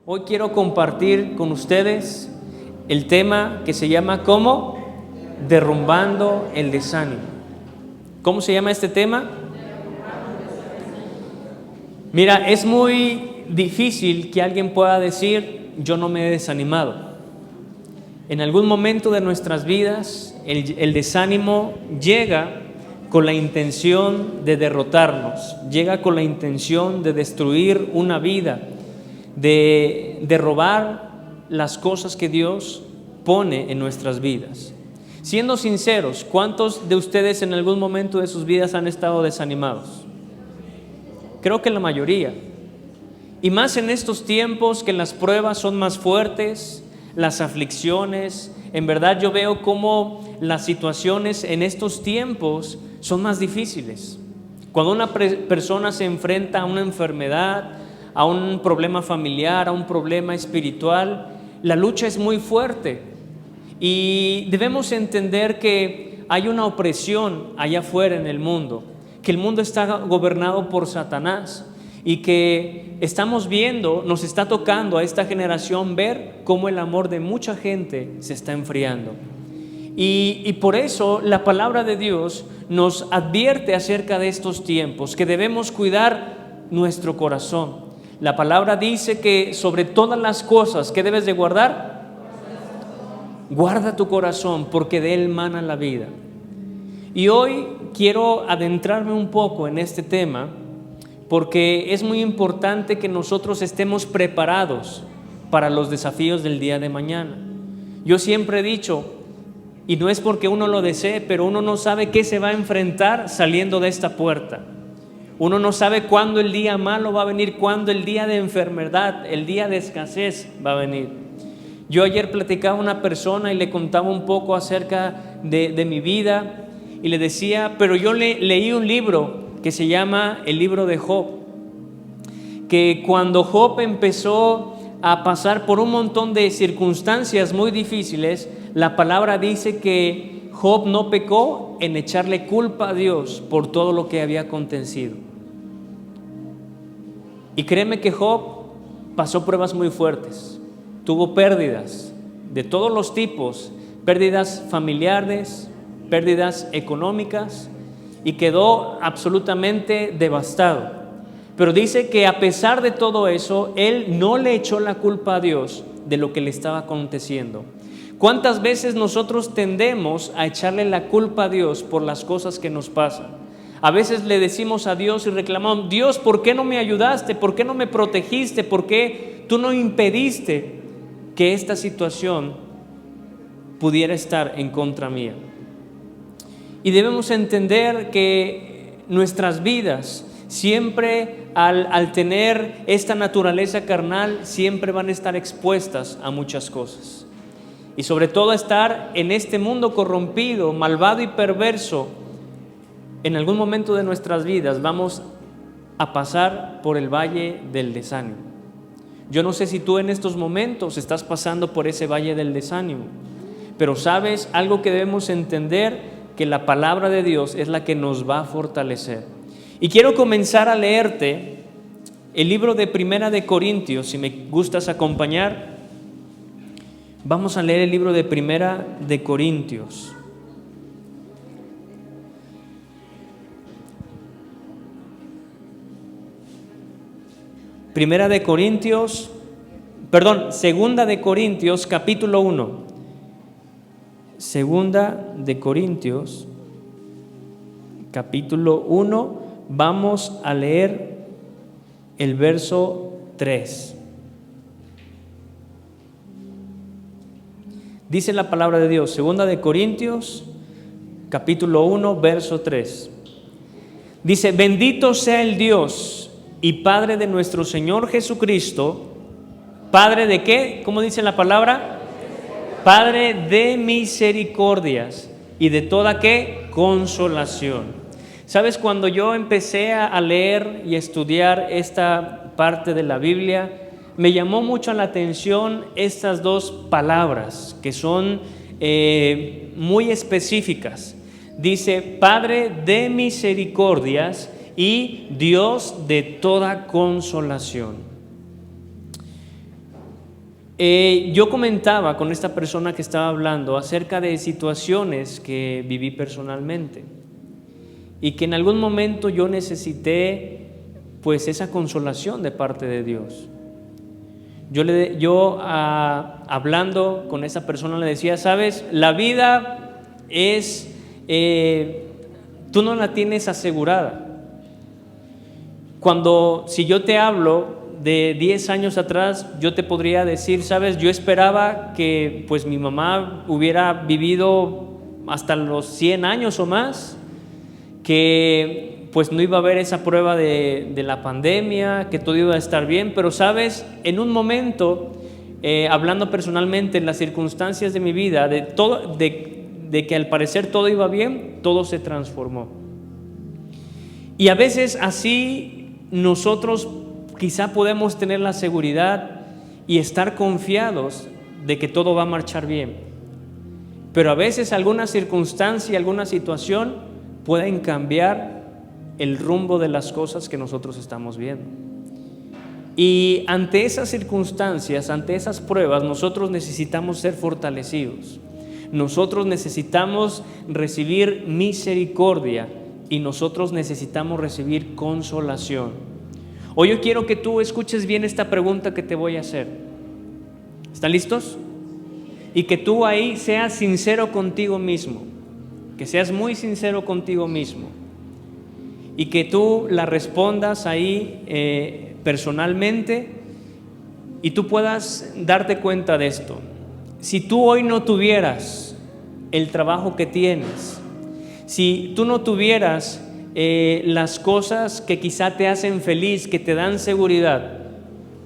Hoy quiero compartir con ustedes el tema que se llama ¿cómo? Derrumbando el desánimo. ¿Cómo se llama este tema? Mira, es muy difícil que alguien pueda decir yo no me he desanimado. En algún momento de nuestras vidas el desánimo llega con la intención de derrotarnos, llega con la intención de destruir una vida, de robar las cosas que Dios pone en nuestras vidas. Siendo sinceros, ¿cuántos de ustedes en algún momento de sus vidas han estado desanimados? Creo que la mayoría. Y más en estos tiempos que las pruebas son más fuertes, las aflicciones. En verdad yo veo cómo las situaciones en estos tiempos son más difíciles. Cuando una persona se enfrenta a una enfermedad, a un problema familiar, a un problema espiritual, la lucha es muy fuerte y debemos entender que hay una opresión allá afuera en el mundo, que el mundo está gobernado por Satanás y que estamos viendo, nos está tocando a esta generación ver cómo el amor de mucha gente se está enfriando. Y por eso la palabra de Dios nos advierte acerca de estos tiempos, que debemos cuidar nuestro corazón. La palabra dice que sobre todas las cosas, ¿qué debes de guardar? Guarda tu corazón, porque de él mana la vida. Y hoy quiero adentrarme un poco en este tema, porque es muy importante que nosotros estemos preparados para los desafíos del día de mañana. Yo siempre he dicho, y no es porque uno lo desee, pero uno no sabe qué se va a enfrentar saliendo de esta puerta. Uno no sabe cuándo el día malo va a venir, cuándo el día de enfermedad, el día de escasez va a venir. Yo ayer platicaba a una persona y le contaba un poco acerca de mi vida y le decía, pero yo leí un libro que se llama el libro de Job, que cuando Job empezó a pasar por un montón de circunstancias muy difíciles, la palabra dice que Job no pecó en echarle culpa a Dios por todo lo que había acontecido. Y créeme que Job pasó pruebas muy fuertes, tuvo pérdidas de todos los tipos, pérdidas familiares, pérdidas económicas, y quedó absolutamente devastado. Pero dice que a pesar de todo eso, él no le echó la culpa a Dios de lo que le estaba aconteciendo. ¿Cuántas veces nosotros tendemos a echarle la culpa a Dios por las cosas que nos pasan? A veces le decimos a Dios y reclamamos, Dios, ¿por qué no me ayudaste? ¿Por qué no me protegiste? ¿Por qué tú no impediste que esta situación pudiera estar en contra mía? Y debemos entender que nuestras vidas siempre al tener esta naturaleza carnal siempre van a estar expuestas a muchas cosas. Y sobre todo estar en este mundo corrompido, malvado y perverso, en algún momento de nuestras vidas vamos a pasar por el valle del desánimo. Yo no sé si tú en estos momentos estás pasando por ese valle del desánimo, pero sabes algo que debemos entender, que la palabra de Dios es la que nos va a fortalecer. Y quiero comenzar a leerte el libro de Primera de Corintios, si me gustas acompañar. Vamos a leer el libro de Primera de Corintios. Segunda de Corintios, capítulo 1. Segunda de Corintios, capítulo 1, vamos a leer el verso 3. Dice la palabra de Dios, Segunda de Corintios, capítulo 1, verso 3. Dice, bendito sea el Dios y Padre de nuestro Señor Jesucristo. ¿Padre de qué? ¿Cómo dice la palabra? Padre de misericordias y de toda ¿qué? Consolación. ¿Sabes? Cuando yo empecé a leer y a estudiar esta parte de la Biblia, me llamó mucho la atención estas dos palabras que son muy específicas. Dice, Padre de misericordias y Dios de toda consolación. Yo comentaba con esta persona que estaba hablando acerca de situaciones que viví personalmente y que en algún momento yo necesité pues esa consolación de parte de Dios. Hablando con esa persona le decía, sabes, la vida es, tú no la tienes asegurada. Si yo te hablo de 10 años atrás, yo te podría decir, sabes, yo esperaba que pues mi mamá hubiera vivido hasta los 100 años o más, que pues no iba a haber esa prueba de la pandemia, que todo iba a estar bien, pero sabes, en un momento, hablando personalmente, en las circunstancias de mi vida, de que al parecer todo iba bien, todo se transformó. Y a veces así nosotros quizá podemos tener la seguridad y estar confiados de que todo va a marchar bien, pero a veces alguna circunstancia, alguna situación pueden cambiar el rumbo de las cosas que nosotros estamos viendo. Y ante esas circunstancias, ante esas pruebas, nosotros necesitamos ser fortalecidos. Nosotros necesitamos recibir misericordia y nosotros necesitamos recibir consolación. Hoy yo quiero que tú escuches bien esta pregunta que te voy a hacer. ¿Están listos? Y que tú ahí seas sincero contigo mismo, que seas muy sincero contigo mismo y que tú la respondas ahí personalmente y tú puedas darte cuenta de esto. Si tú hoy no tuvieras el trabajo que tienes, si tú no tuvieras las cosas que quizá te hacen feliz, que te dan seguridad,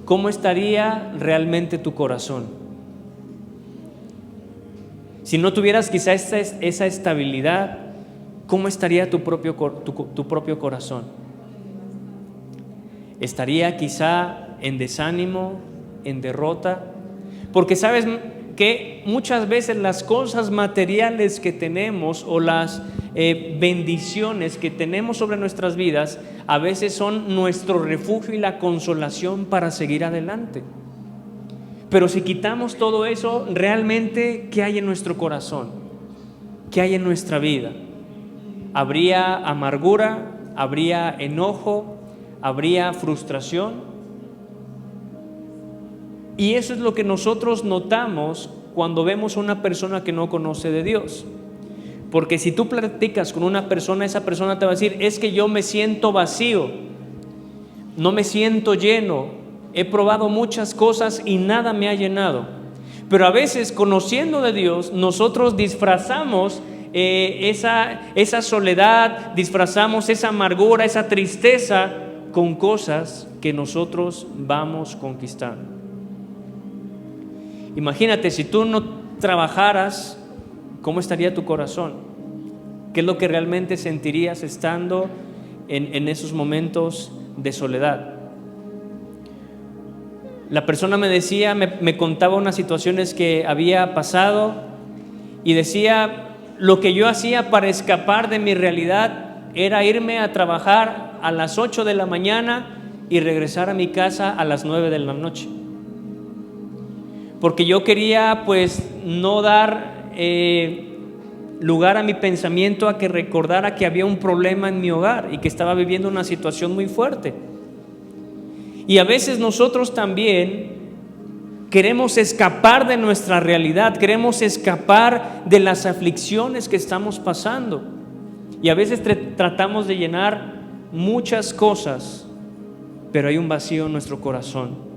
¿cómo estaría realmente tu corazón? Si no tuvieras quizá esa estabilidad, ¿cómo estaría tu propio corazón? ¿Estaría quizá en desánimo, en derrota? Porque sabes que muchas veces las cosas materiales que tenemos o las bendiciones que tenemos sobre nuestras vidas a veces son nuestro refugio y la consolación para seguir adelante. Pero si quitamos todo eso, realmente, ¿qué hay en nuestro corazón? ¿Qué hay en nuestra vida? ¿Habría amargura? ¿Habría enojo? ¿Habría frustración? Y eso es lo que nosotros notamos cuando vemos a una persona que no conoce de Dios. Porque si tú platicas con una persona, esa persona te va a decir, es que yo me siento vacío, no me siento lleno, he probado muchas cosas y nada me ha llenado. Pero a veces, conociendo de Dios, nosotros disfrazamos esa soledad, disfrazamos esa amargura, esa tristeza con cosas que nosotros vamos conquistando. Imagínate, si tú no trabajaras, ¿cómo estaría tu corazón? ¿Qué es lo que realmente sentirías estando en esos momentos de soledad? La persona me decía, me contaba unas situaciones que había pasado y decía, lo que yo hacía para escapar de mi realidad era irme a trabajar a las 8 de la mañana y regresar a mi casa a las 9 de la noche. Porque yo quería pues no dar lugar a mi pensamiento a que recordara que había un problema en mi hogar y que estaba viviendo una situación muy fuerte. Y a veces nosotros también queremos escapar de nuestra realidad, queremos escapar de las aflicciones que estamos pasando. Y a veces tratamos de llenar muchas cosas, pero hay un vacío en nuestro corazón.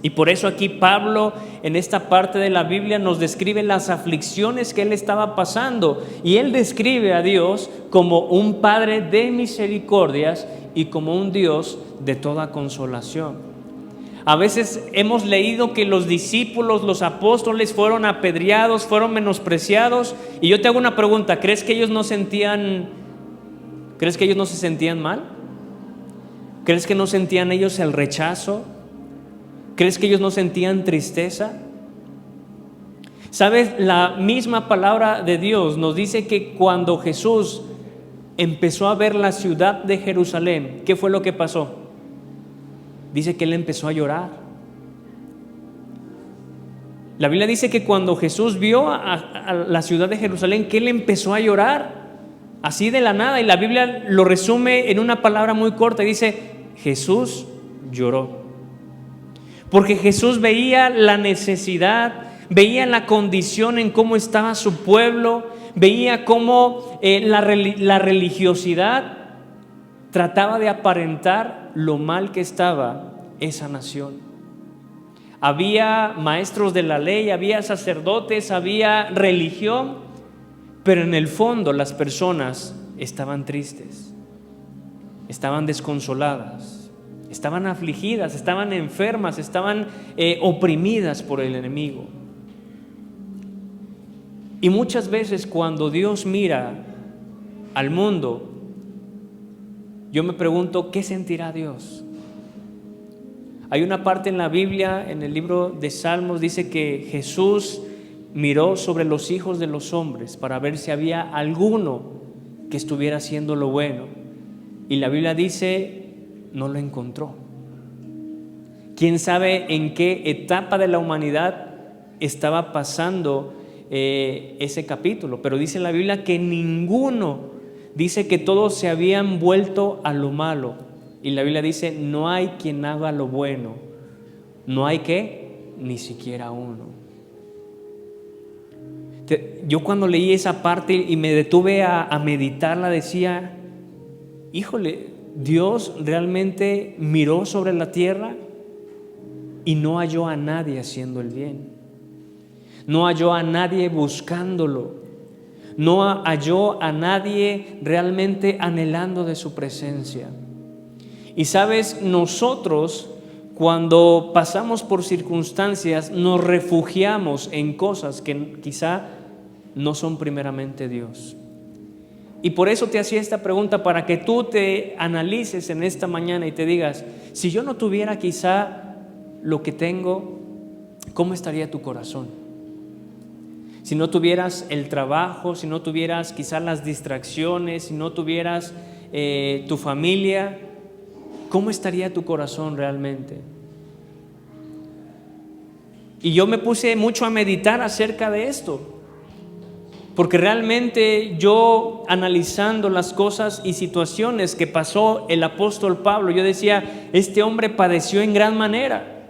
Y por eso aquí Pablo en esta parte de la Biblia nos describe las aflicciones que él estaba pasando y él describe a Dios como un Padre de misericordias y como un Dios de toda consolación. A veces hemos leído que los discípulos, los apóstoles fueron apedreados, fueron menospreciados y yo te hago una pregunta, ¿crees que ellos no se sentían mal? ¿Crees que no sentían ellos el rechazo? ¿Crees que ellos no sentían tristeza? ¿Sabes? La misma palabra de Dios nos dice que cuando Jesús empezó a ver la ciudad de Jerusalén, ¿qué fue lo que pasó? Dice que él empezó a llorar. La Biblia dice que cuando Jesús vio a la ciudad de Jerusalén, que Él empezó a llorar, así de la nada, y la Biblia lo resume en una palabra muy corta, y dice, Jesús lloró. Porque Jesús veía la necesidad, veía la condición en cómo estaba su pueblo, veía cómo la religiosidad trataba de aparentar lo mal que estaba esa nación. Había maestros de la ley, había sacerdotes, había religión, pero en el fondo las personas estaban tristes, estaban desconsoladas, estaban afligidas, estaban enfermas, estaban oprimidas por el enemigo. Y muchas veces cuando Dios mira al mundo, yo me pregunto, ¿qué sentirá Dios? Hay una parte en la Biblia, en el libro de Salmos, dice que Jesús miró sobre los hijos de los hombres para ver si había alguno que estuviera haciendo lo bueno. Y la Biblia dice, no lo encontró. ¿Quién sabe en qué etapa de la humanidad estaba pasando ese capítulo? Pero dice la Biblia que ninguno, dice que todos se habían vuelto a lo malo. Y la Biblia dice, no hay quien haga lo bueno. No hay ¿qué? Ni siquiera uno. Yo cuando leí esa parte y me detuve a meditarla, decía, híjole, Dios realmente miró sobre la tierra y no halló a nadie haciendo el bien. No halló a nadie buscándolo. No halló a nadie realmente anhelando de su presencia. Y sabes, nosotros cuando pasamos por circunstancias nos refugiamos en cosas que quizá no son primeramente Dios. Y por eso te hacía esta pregunta, para que tú te analices en esta mañana y te digas, si yo no tuviera quizá lo que tengo, ¿cómo estaría tu corazón? Si no tuvieras el trabajo, si no tuvieras quizá las distracciones, si no tuvieras tu familia, ¿cómo estaría tu corazón realmente? Y yo me puse mucho a meditar acerca de esto, porque realmente yo, analizando las cosas y situaciones que pasó el apóstol Pablo, yo decía, este hombre padeció en gran manera,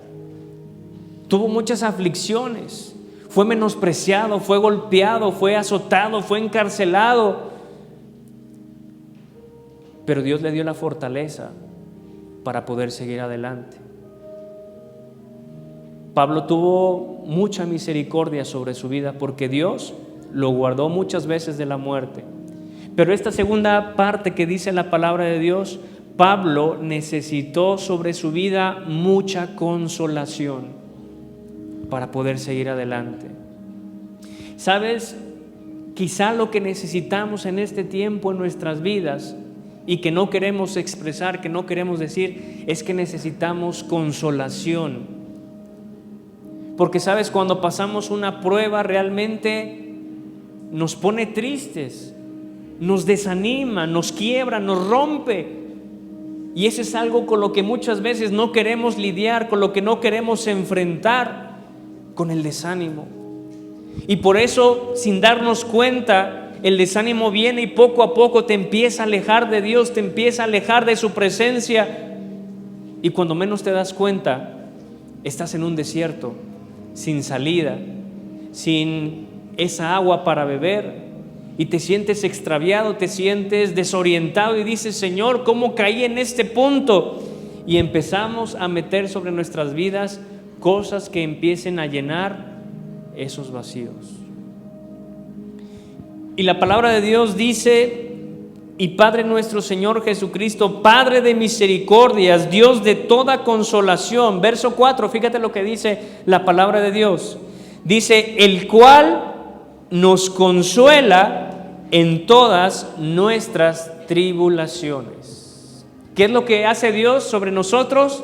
tuvo muchas aflicciones, fue menospreciado, fue golpeado, fue azotado, fue encarcelado, pero Dios le dio la fortaleza para poder seguir adelante. Pablo tuvo mucha misericordia sobre su vida porque Dios lo guardó muchas veces de la muerte. Pero esta segunda parte que dice la palabra de Dios, Pablo necesitó sobre su vida mucha consolación para poder seguir adelante. ¿Sabes? Quizá lo que necesitamos en este tiempo en nuestras vidas y que no queremos expresar, que no queremos decir, es que necesitamos consolación. Porque sabes, cuando pasamos una prueba realmente nos pone tristes, nos desanima, nos quiebra, nos rompe. Y eso es algo con lo que muchas veces no queremos lidiar, con lo que no queremos enfrentar, con el desánimo. Y por eso, sin darnos cuenta, el desánimo viene y poco a poco te empieza a alejar de Dios, te empieza a alejar de su presencia. Y cuando menos te das cuenta, estás en un desierto, sin salida, sin esa agua para beber, y te sientes extraviado, te sientes desorientado y dices, Señor, ¿cómo caí en este punto? Y empezamos a meter sobre nuestras vidas cosas que empiecen a llenar esos vacíos. Y la palabra de Dios dice, y Padre nuestro Señor Jesucristo, Padre de misericordias, Dios de toda consolación. Verso 4, fíjate lo que dice la palabra de Dios. Dice, el cual nos consuela en todas nuestras tribulaciones. ¿Qué es lo que hace Dios sobre nosotros?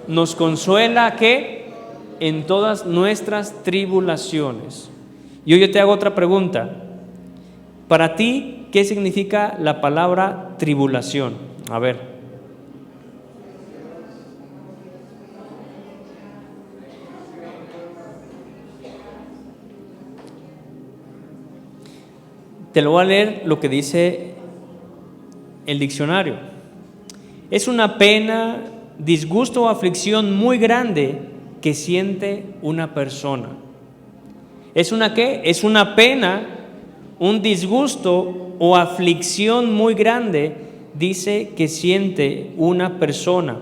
Nos consuela, ¿qué? En todas nuestras tribulaciones. Y hoy yo te hago otra pregunta. Para ti, ¿qué significa la palabra tribulación? A ver. Te lo voy a leer lo que dice el diccionario. Es una pena, disgusto o aflicción muy grande que siente una persona. ¿Es una qué? Es una pena, un disgusto o aflicción muy grande, dice, que siente una persona.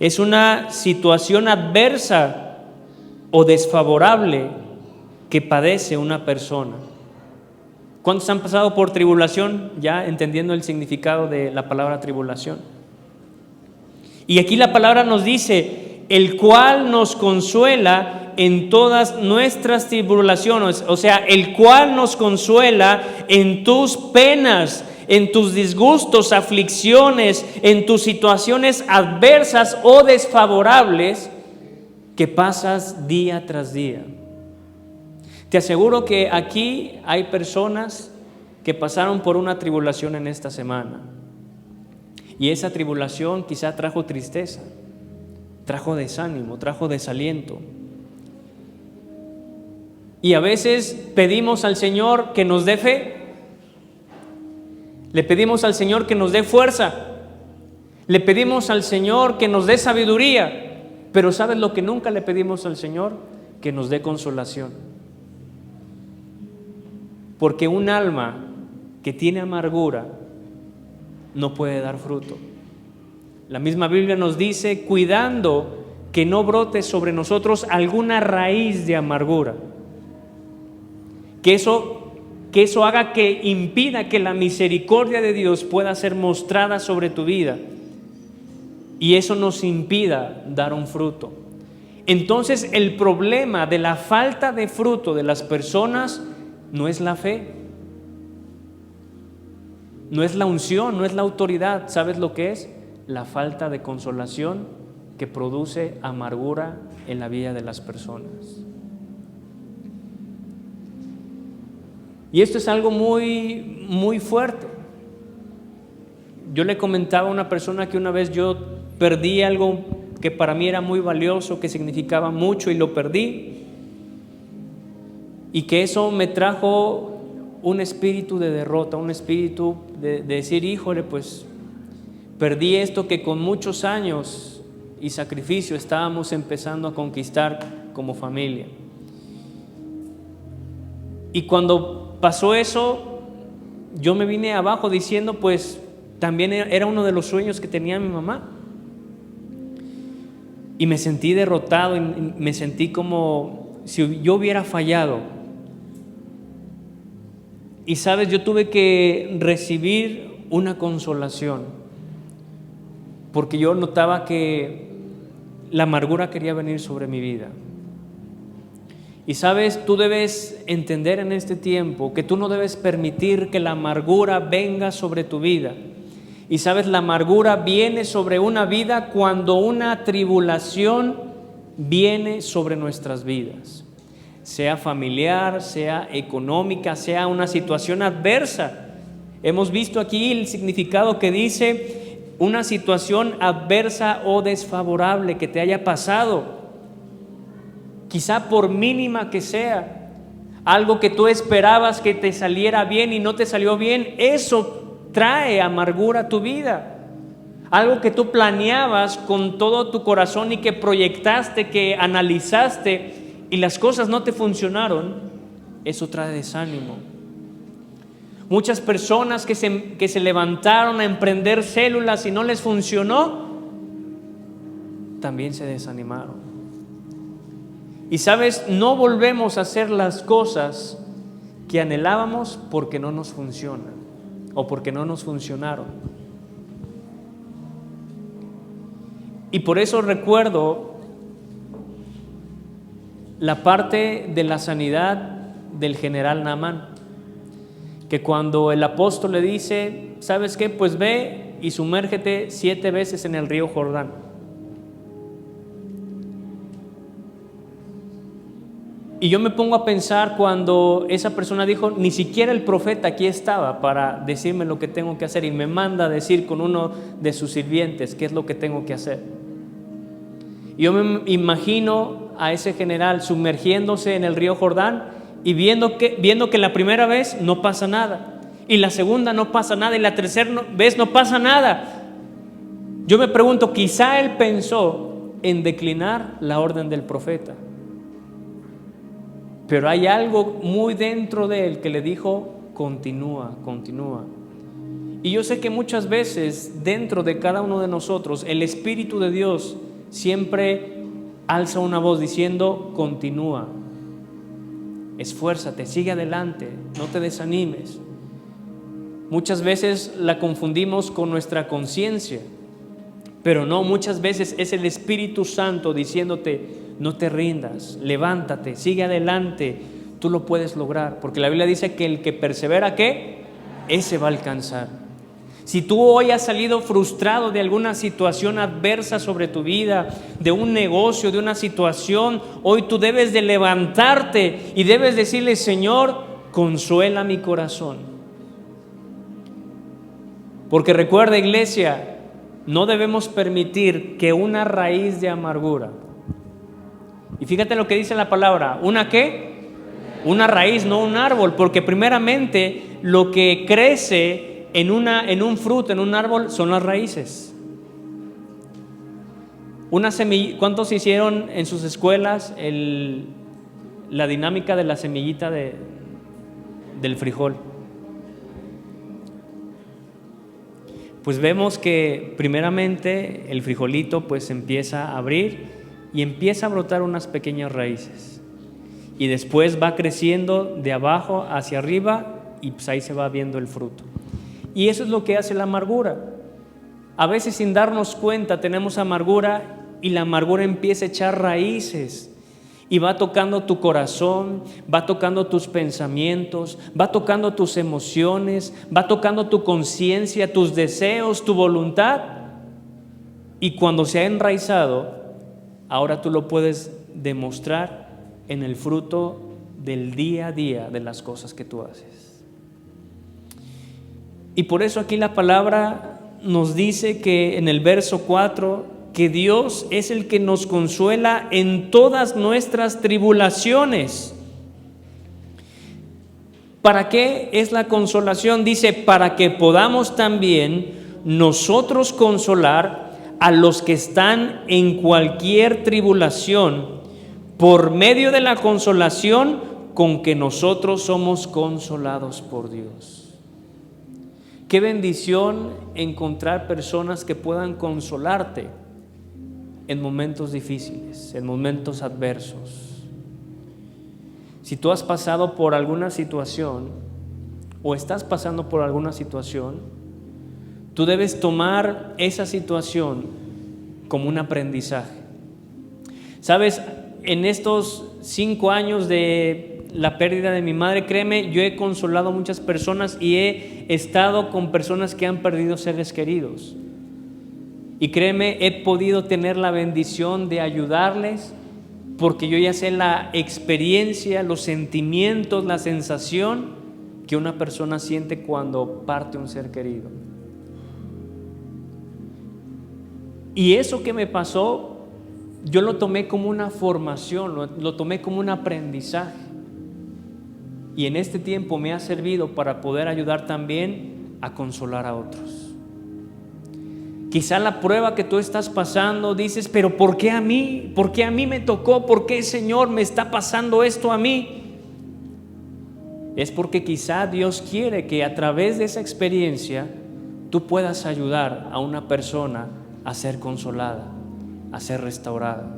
Es una situación adversa o desfavorable que padece una persona. ¿Cuántos han pasado por tribulación ya entendiendo el significado de la palabra tribulación? Y aquí la palabra nos dice, el cual nos consuela en todas nuestras tribulaciones, o sea, el cual nos consuela en tus penas, en tus disgustos, aflicciones, en tus situaciones adversas o desfavorables que pasas día tras día. Te aseguro que aquí hay personas que pasaron por una tribulación en esta semana. Y esa tribulación quizá trajo tristeza, trajo desánimo, trajo desaliento. Y a veces pedimos al Señor que nos dé fe. Le pedimos al Señor que nos dé fuerza. Le pedimos al Señor que nos dé sabiduría. Pero ¿sabes lo que nunca le pedimos al Señor? Que nos dé consolación. Porque un alma que tiene amargura no puede dar fruto. La misma Biblia nos dice, cuidando que no brote sobre nosotros alguna raíz de amargura. Que eso haga que impida que la misericordia de Dios pueda ser mostrada sobre tu vida. Y eso nos impida dar un fruto. Entonces, el problema de la falta de fruto de las personas no es la fe, no es la unción, no es la autoridad. ¿Sabes lo que es? La falta de consolación que produce amargura en la vida de las personas. Y esto es algo muy, muy fuerte. Yo le comentaba a una persona que una vez yo perdí algo que para mí era muy valioso, que significaba mucho, y lo perdí. Y que eso me trajo un espíritu de derrota, un espíritu de decir, híjole, pues perdí esto que con muchos años y sacrificio estábamos empezando a conquistar como familia. Y cuando pasó eso, yo me vine abajo diciendo, pues también era uno de los sueños que tenía mi mamá. Y me sentí derrotado, y me sentí como si yo hubiera fallado. Y sabes, yo tuve que recibir una consolación, porque yo notaba que la amargura quería venir sobre mi vida. Y sabes, tú debes entender en este tiempo que tú no debes permitir que la amargura venga sobre tu vida. Y sabes, la amargura viene sobre una vida cuando una tribulación viene sobre nuestras vidas. Sea familiar, sea económica, sea una situación adversa. Hemos visto aquí el significado que dice una situación adversa o desfavorable que te haya pasado. Quizá por mínima que sea, algo que tú esperabas que te saliera bien y no te salió bien, eso trae amargura a tu vida. Algo que tú planeabas con todo tu corazón y que proyectaste, que analizaste, y las cosas no te funcionaron, eso trae desánimo. Muchas personas que se levantaron a emprender células y no les funcionó, también se desanimaron. Y sabes, no volvemos a hacer las cosas que anhelábamos porque no nos funcionan o porque no nos funcionaron. Y por eso recuerdo la parte de la sanidad del general Naamán, que cuando el apóstol le dice, ¿sabes qué? Pues ve y sumérgete 7 veces en el río Jordán. Y yo me pongo a pensar cuando esa persona dijo, ni siquiera el profeta aquí estaba para decirme lo que tengo que hacer, y me manda a decir con uno de sus sirvientes qué es lo que tengo que hacer. Y yo me imagino a ese general sumergiéndose en el río Jordán y viendo que la primera vez no pasa nada, y la segunda no pasa nada, y la tercera vez no pasa nada. Yo me pregunto, quizá él pensó en declinar la orden del profeta, pero hay algo muy dentro de él que le dijo: continúa, continúa. Y yo sé que muchas veces dentro de cada uno de nosotros el Espíritu de Dios siempre alza una voz diciendo: continúa, esfuérzate, sigue adelante, no te desanimes. Muchas veces la confundimos con nuestra conciencia, pero no, muchas veces es el Espíritu Santo diciéndote: no te rindas, levántate, sigue adelante, tú lo puedes lograr, porque la Biblia dice que el que persevera, ¿qué? Ese va a alcanzar. Si tú hoy has salido frustrado de alguna situación adversa sobre tu vida, de un negocio, de una situación, hoy tú debes de levantarte y debes decirle: Señor, consuela mi corazón. Porque recuerda, iglesia, no debemos permitir que una raíz de amargura, y fíjate lo que dice la palabra, ¿una qué? Una raíz, no un árbol, porque primeramente lo que crece en un fruto, en un árbol, son las raíces. Una semilla, ¿cuántos hicieron en sus escuelas la dinámica de la semillita del frijol? Pues vemos que primeramente el frijolito pues empieza a abrir y empieza a brotar unas pequeñas raíces, y después va creciendo de abajo hacia arriba y pues ahí se va viendo el fruto. Y eso es lo que hace la amargura. A veces sin darnos cuenta tenemos amargura, y la amargura empieza a echar raíces y va tocando tu corazón, va tocando tus pensamientos, va tocando tus emociones, va tocando tu conciencia, tus deseos, tu voluntad. Y cuando se ha enraizado, ahora tú lo puedes demostrar en el fruto del día a día de las cosas que tú haces. Y por eso aquí la palabra nos dice que en el verso 4, que Dios es el que nos consuela en todas nuestras tribulaciones. ¿Para qué es la consolación? Dice: para que podamos también nosotros consolar a los que están en cualquier tribulación, por medio de la consolación con que nosotros somos consolados por Dios. Qué bendición encontrar personas que puedan consolarte en momentos difíciles, en momentos adversos. Si tú has pasado por alguna situación o estás pasando por alguna situación, tú debes tomar esa situación como un aprendizaje. Sabes, en estos 5 años de la pérdida de mi madre, créeme, yo he consolado a muchas personas y he estado con personas que han perdido seres queridos. Y créeme, he podido tener la bendición de ayudarles, porque yo ya sé la experiencia, los sentimientos, la sensación que una persona siente cuando parte un ser querido. Y eso que me pasó, yo lo tomé como una formación, lo tomé como un aprendizaje. Y en este tiempo me ha servido para poder ayudar también a consolar a otros. Quizá la prueba que tú estás pasando dices: pero ¿por qué a mí? ¿Por qué a mí me tocó? ¿Por qué, Señor, me está pasando esto a mí? Es porque quizá Dios quiere que a través de esa experiencia tú puedas ayudar a una persona a ser consolada, a ser restaurada.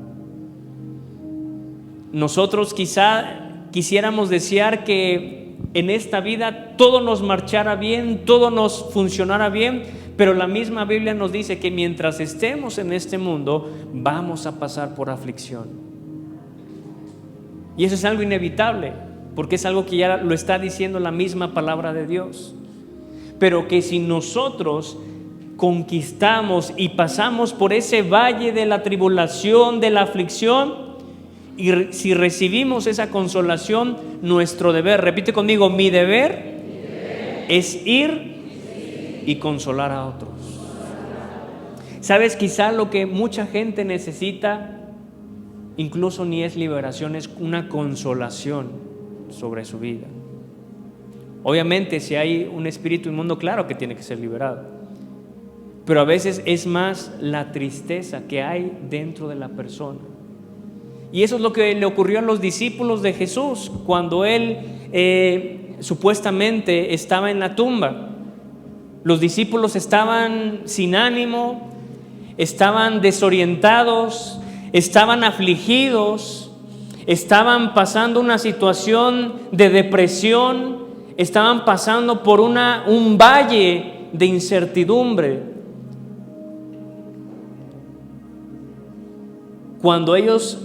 Nosotros quizá quisiéramos desear que en esta vida todo nos marchara bien, todo nos funcionara bien, pero la misma Biblia nos dice que mientras estemos en este mundo vamos a pasar por aflicción. Y eso es algo inevitable, porque es algo que ya lo está diciendo la misma palabra de Dios. Pero que si nosotros conquistamos y pasamos por ese valle de la tribulación, de la aflicción, y si recibimos esa consolación, nuestro deber, repite conmigo: mi deber es ir y consolar a otros. Sabes, quizá lo que mucha gente necesita incluso ni es liberación, es una consolación. sobre su vida. Obviamente, si hay un espíritu inmundo, claro que tiene que ser liberado. Pero a veces es más la tristeza que hay dentro de la persona. Y eso es lo que le ocurrió a los discípulos de Jesús cuando Él supuestamente estaba en la tumba. Los discípulos estaban sin ánimo, estaban desorientados, estaban afligidos, estaban pasando una situación de depresión, estaban pasando por un valle de incertidumbre. Cuando ellos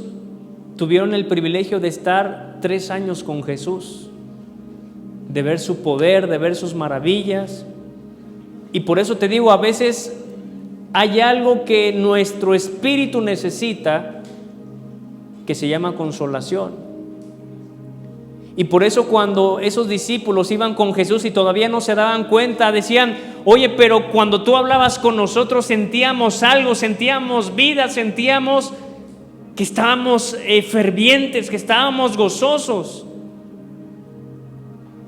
tuvieron el privilegio de estar 3 años con Jesús, de ver su poder, de ver sus maravillas. Y por eso te digo, a veces hay algo que nuestro espíritu necesita, que se llama consolación. Y por eso cuando esos discípulos iban con Jesús y todavía no se daban cuenta, decían: oye, pero cuando tú hablabas con nosotros sentíamos algo, sentíamos vida, sentíamos que estábamos fervientes, que estábamos gozosos.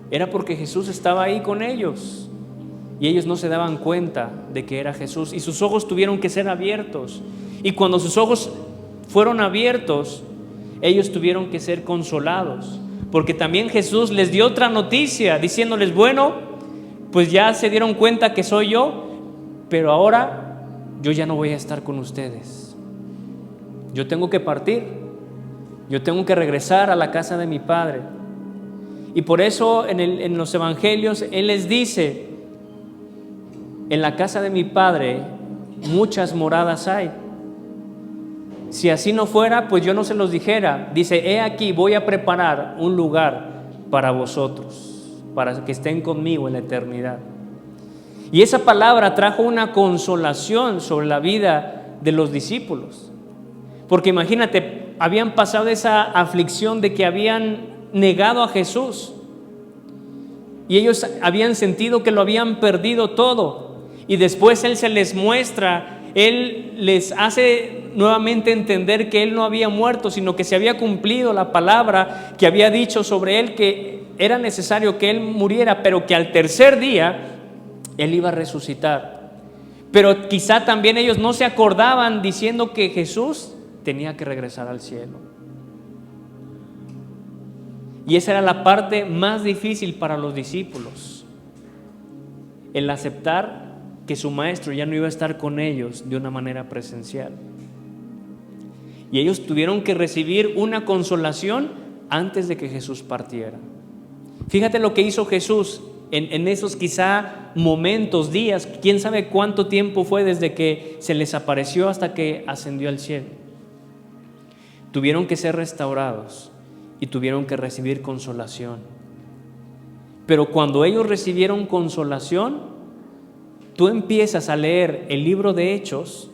Era porque Jesús estaba ahí con ellos y ellos no se daban cuenta de que era Jesús, y sus ojos tuvieron que ser abiertos. Y cuando sus ojos fueron abiertos, ellos tuvieron que ser consolados, porque también Jesús les dio otra noticia diciéndoles: bueno, pues ya se dieron cuenta que soy yo, pero ahora yo ya no voy a estar con ustedes. Yo tengo que partir, yo tengo que regresar a la casa de mi Padre. Y por eso en los evangelios Él les dice: en la casa de mi Padre muchas moradas hay. Si así no fuera, pues yo no se los dijera. Dice: he aquí, voy a preparar un lugar para vosotros, para que estén conmigo en la eternidad. Y esa palabra trajo una consolación sobre la vida de los discípulos. Porque imagínate, habían pasado esa aflicción de que habían negado a Jesús y ellos habían sentido que lo habían perdido todo, y después Él se les muestra, Él les hace nuevamente entender que Él no había muerto, sino que se había cumplido la palabra que había dicho sobre Él, que era necesario que Él muriera, pero que al tercer día Él iba a resucitar. Pero quizá también ellos no se acordaban, diciendo que Jesús tenía que regresar al cielo. Y esa era la parte más difícil para los discípulos, el aceptar que su maestro ya no iba a estar con ellos de una manera presencial. Y ellos tuvieron que recibir una consolación antes de que Jesús partiera. Fíjate lo que hizo Jesús en esos quizá momentos, días, quién sabe cuánto tiempo fue desde que se les apareció hasta que ascendió al cielo. Tuvieron que ser restaurados y tuvieron que recibir consolación. Pero cuando ellos recibieron consolación, tú empiezas a leer el libro de Hechos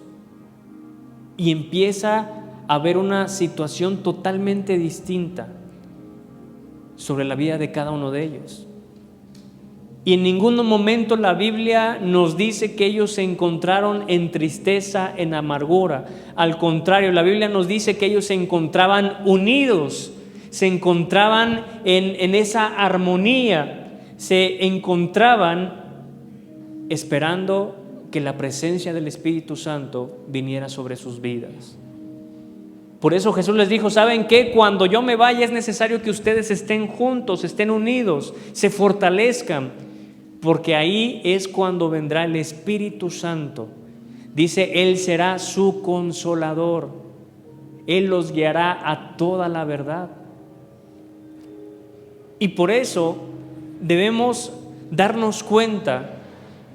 y empieza a ver una situación totalmente distinta sobre la vida de cada uno de ellos. Y en ningún momento la Biblia nos dice que ellos se encontraron en tristeza, en amargura. Al contrario, la Biblia nos dice que ellos se encontraban unidos, se encontraban en esa armonía, se encontraban esperando que la presencia del Espíritu Santo viniera sobre sus vidas. Por eso Jesús les dijo: ¿saben qué? Cuando yo me vaya es necesario que ustedes estén juntos, estén unidos, se fortalezcan, porque ahí es cuando vendrá el Espíritu Santo. Dice: Él será su consolador, Él los guiará a toda la verdad. Y por eso debemos darnos cuenta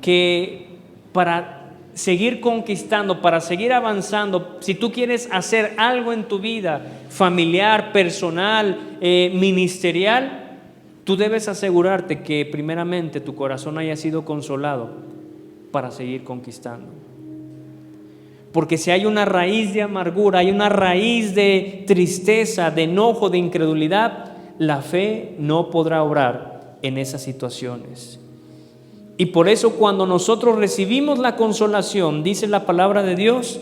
que para seguir conquistando, para seguir avanzando, si tú quieres hacer algo en tu vida familiar, personal, ministerial, tú debes asegurarte que primeramente tu corazón haya sido consolado para seguir conquistando. Porque si hay una raíz de amargura, hay una raíz de tristeza, de enojo, de incredulidad, la fe no podrá obrar en esas situaciones. Y por eso cuando nosotros recibimos la consolación, dice la palabra de Dios,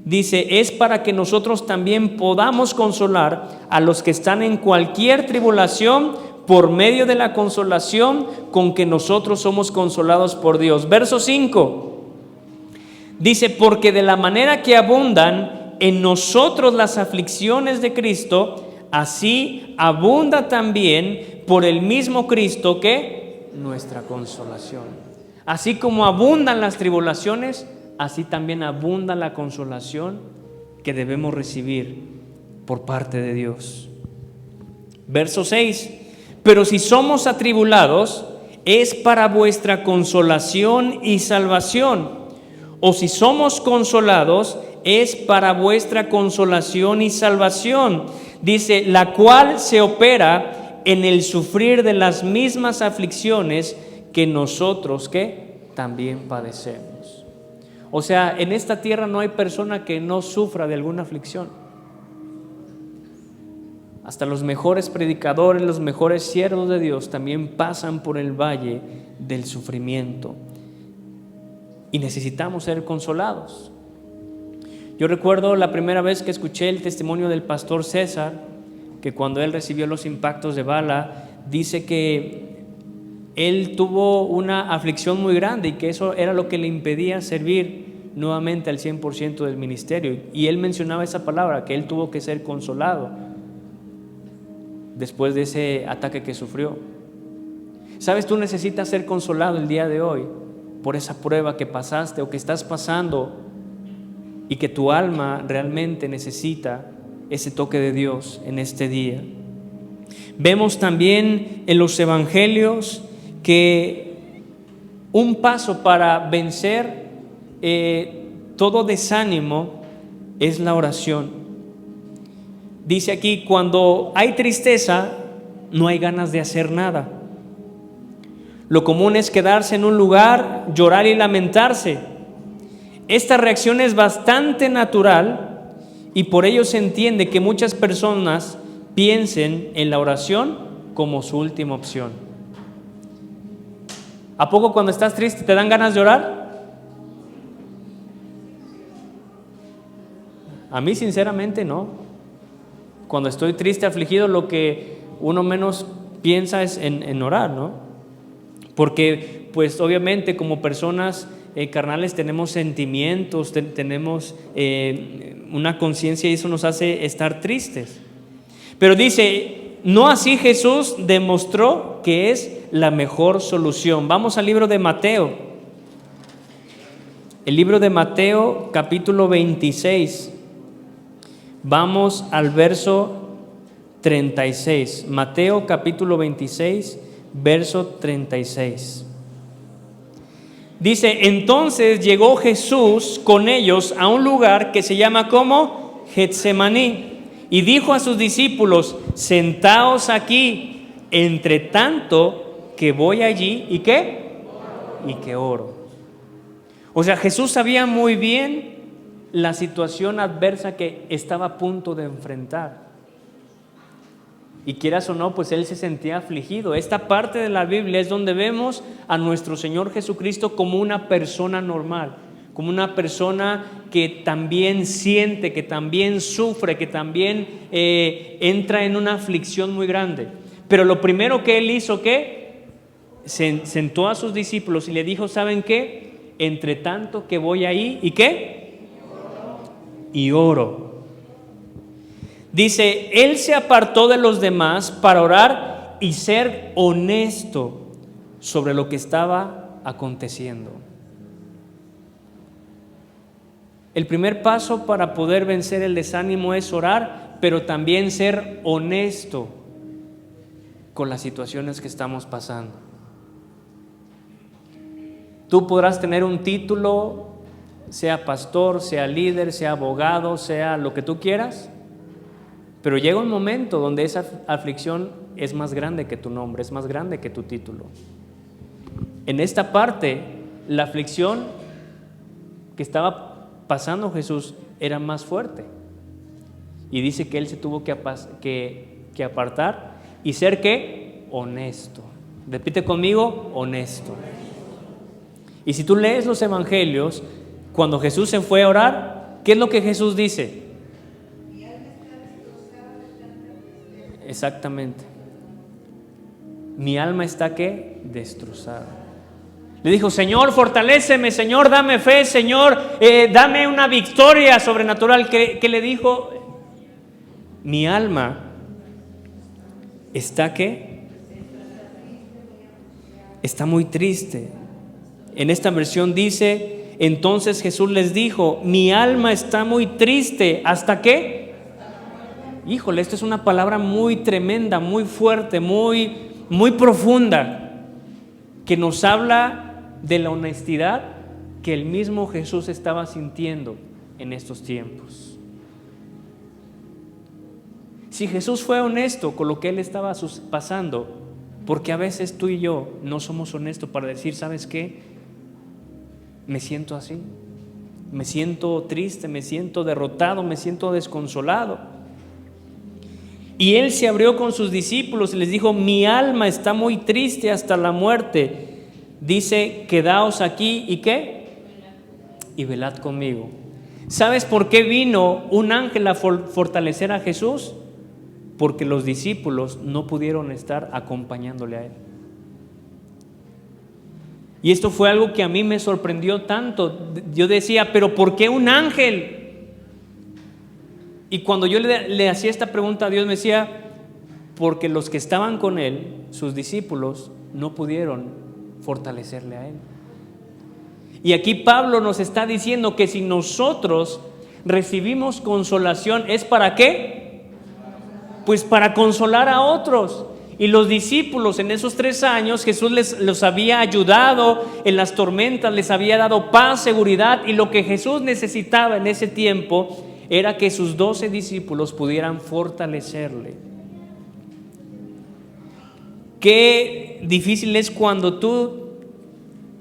Dice, es para que nosotros también podamos consolar a los que están en cualquier tribulación por medio de la consolación con que nosotros somos consolados por Dios. Verso 5. Dice, porque de la manera que abundan en nosotros las aflicciones de Cristo, así abunda también por el mismo Cristo que nuestra consolación. Así como abundan las tribulaciones, así también abunda la consolación que debemos recibir por parte de Dios. Verso 6. Pero si somos atribulados, es para vuestra consolación y salvación. O si somos consolados, es para vuestra consolación y salvación. Dice, la cual se opera en el sufrir de las mismas aflicciones que nosotros, ¿qué? También padecemos. O sea, en esta tierra no hay persona que no sufra de alguna aflicción. Hasta los mejores predicadores, los mejores siervos de Dios también pasan por el valle del sufrimiento. Y necesitamos ser consolados. Yo recuerdo la primera vez que escuché el testimonio del pastor César, que cuando él recibió los impactos de bala, dice que él tuvo una aflicción muy grande y que eso era lo que le impedía servir nuevamente al 100% del ministerio. Y él mencionaba esa palabra, que él tuvo que ser consolado después de ese ataque que sufrió. ¿Sabes? Tú necesitas ser consolado el día de hoy por esa prueba que pasaste o que estás pasando y que tu alma realmente necesita ese toque de Dios en este día. Vemos también en los evangelios que un paso para vencer todo desánimo es la oración. Dice aquí, cuando hay tristeza, no hay ganas de hacer nada. Lo común es quedarse en un lugar, llorar y lamentarse. Esta reacción es bastante natural y por ello se entiende que muchas personas piensen en la oración como su última opción. ¿A poco cuando estás triste te dan ganas de orar? A mí sinceramente no. Cuando estoy triste, afligido, lo que uno menos piensa es en orar, ¿no? Porque pues obviamente como personas carnales tenemos sentimientos, tenemos una conciencia y eso nos hace estar tristes. Pero dice, no así Jesús demostró que es la mejor solución. Vamos al libro de Mateo. El libro de Mateo, capítulo 26. Vamos al verso 36. Mateo, capítulo 26, verso 36. Dice, entonces llegó Jesús con ellos a un lugar que se llama como Getsemaní y dijo a sus discípulos, sentaos aquí, entre tanto que voy allí, ¿y qué? Y que oro. O sea, Jesús sabía muy bien la situación adversa que estaba a punto de enfrentar. Y quieras o no, pues él se sentía afligido. Esta parte de la Biblia es donde vemos a nuestro Señor Jesucristo como una persona normal, como una persona que también siente, que también sufre, que también entra en una aflicción muy grande. Pero lo primero que él hizo, ¿qué? Sentó a sus discípulos y le dijo, ¿saben qué? Entre tanto que voy ahí, ¿y qué? Y oro. Dice, él se apartó de los demás para orar y ser honesto sobre lo que estaba aconteciendo. El primer paso para poder vencer el desánimo es orar, pero también ser honesto con las situaciones que estamos pasando. Tú podrás tener un título, sea pastor, sea líder, sea abogado, sea lo que tú quieras, pero llega un momento donde esa aflicción es más grande que tu nombre, es más grande que tu título. En esta parte, la aflicción que estaba pasando Jesús era más fuerte. Y dice que él se tuvo que apartar y ser ¿qué? Honesto. Repite conmigo, honesto. Y si tú lees los evangelios, cuando Jesús se fue a orar, ¿Qué es lo que Jesús dice? Exactamente. Mi alma está, ¿qué? Destrozada. Le dijo: Señor, fortaléceme, Señor, dame fe, Señor, dame una victoria sobrenatural. ¿Qué le dijo? Mi alma está, ¿qué? Está muy triste. En esta versión dice: entonces Jesús les dijo, mi alma está muy triste. ¿Hasta qué? Híjole, esta es una palabra muy tremenda, muy fuerte, muy profunda, que nos habla de la honestidad que el mismo Jesús estaba sintiendo en estos tiempos. Si Jesús fue honesto con lo que él estaba pasando, porque a veces tú y yo no somos honestos para decir: ¿sabes qué? Me siento así, me siento triste, me siento derrotado, me siento desconsolado. Y él se abrió con sus discípulos y les dijo: mi alma está muy triste hasta la muerte. Dice: quedaos aquí y ¿qué? Y velad conmigo. ¿Sabes por qué vino un ángel a fortalecer a Jesús? Porque los discípulos no pudieron estar acompañándole a él. Y esto fue algo que a mí me sorprendió tanto. Yo decía: ¿pero por qué un ángel? Y cuando yo le hacía esta pregunta a Dios, me decía: porque los que estaban con él, sus discípulos, no pudieron fortalecerle a él. Y aquí Pablo nos está diciendo que si nosotros recibimos consolación, ¿es para qué? Pues para consolar a otros. Y los discípulos en esos 3 años, Jesús los había ayudado en las tormentas, les había dado paz, seguridad, y lo que Jesús necesitaba en ese tiempo era que sus 12 discípulos pudieran fortalecerle. Qué difícil es cuando tú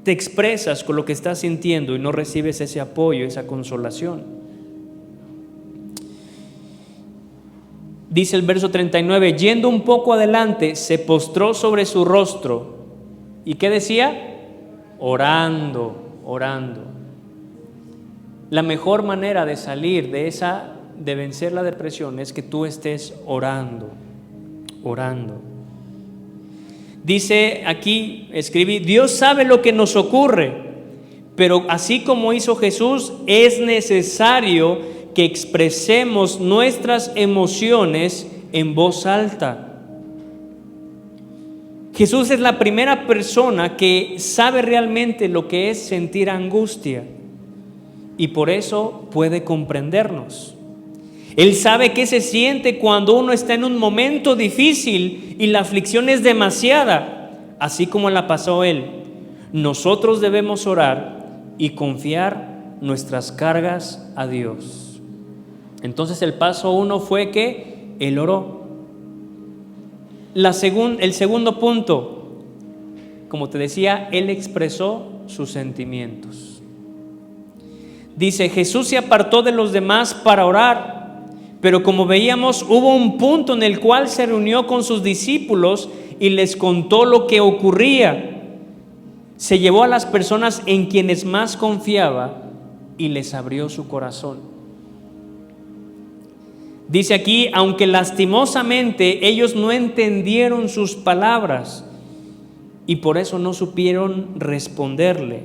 te expresas con lo que estás sintiendo y no recibes ese apoyo, esa consolación. Dice el verso 39, yendo un poco adelante, se postró sobre su rostro. ¿Y qué decía? Orando. La mejor manera de salir de vencer la depresión es que tú estés orando. Dice aquí, escribí: Dios sabe lo que nos ocurre, pero así como hizo Jesús, es necesario que expresemos nuestras emociones en voz alta. Jesús es la primera persona que sabe realmente lo que es sentir angustia y por eso puede comprendernos. Él sabe qué se siente cuando uno está en un momento difícil y la aflicción es demasiada, así como la pasó él. Nosotros debemos orar y confiar nuestras cargas a Dios. Entonces el paso 1 fue que él oró. El segundo punto, como te decía, él expresó sus sentimientos. Dice: Jesús se apartó de los demás para orar, pero como veíamos, hubo un punto en el cual se reunió con sus discípulos y les contó lo que ocurría. Se llevó a las personas en quienes más confiaba y les abrió su corazón. Dice aquí: aunque lastimosamente ellos no entendieron sus palabras y por eso no supieron responderle.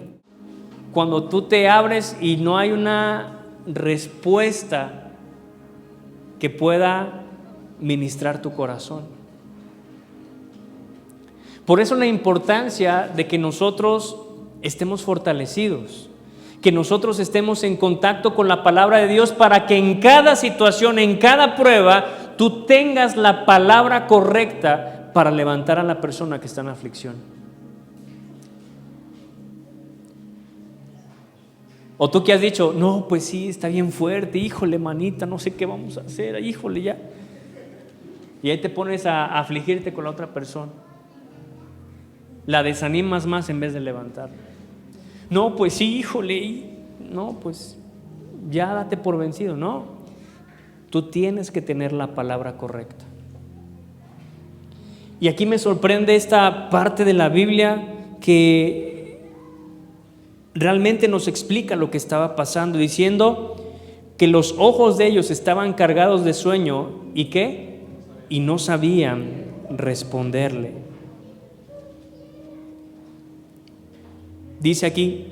Cuando tú te abres y no hay una respuesta que pueda ministrar tu corazón. Por eso la importancia de que nosotros estemos fortalecidos, que nosotros estemos en contacto con la palabra de Dios para que en cada situación, en cada prueba, tú tengas la palabra correcta para levantar a la persona que está en aflicción. O tú que has dicho: no, pues sí, está bien fuerte, híjole, manita, no sé qué vamos a hacer, híjole, ya. Y ahí te pones a afligirte con la otra persona. La desanimas más en vez de levantar. No, pues sí, híjole, no, pues ya date por vencido. No, tú tienes que tener la palabra correcta. Y aquí me sorprende esta parte de la Biblia que realmente nos explica lo que estaba pasando, diciendo: que los ojos de ellos estaban cargados de sueño y ¿qué? Y no sabían responderle. Dice aquí,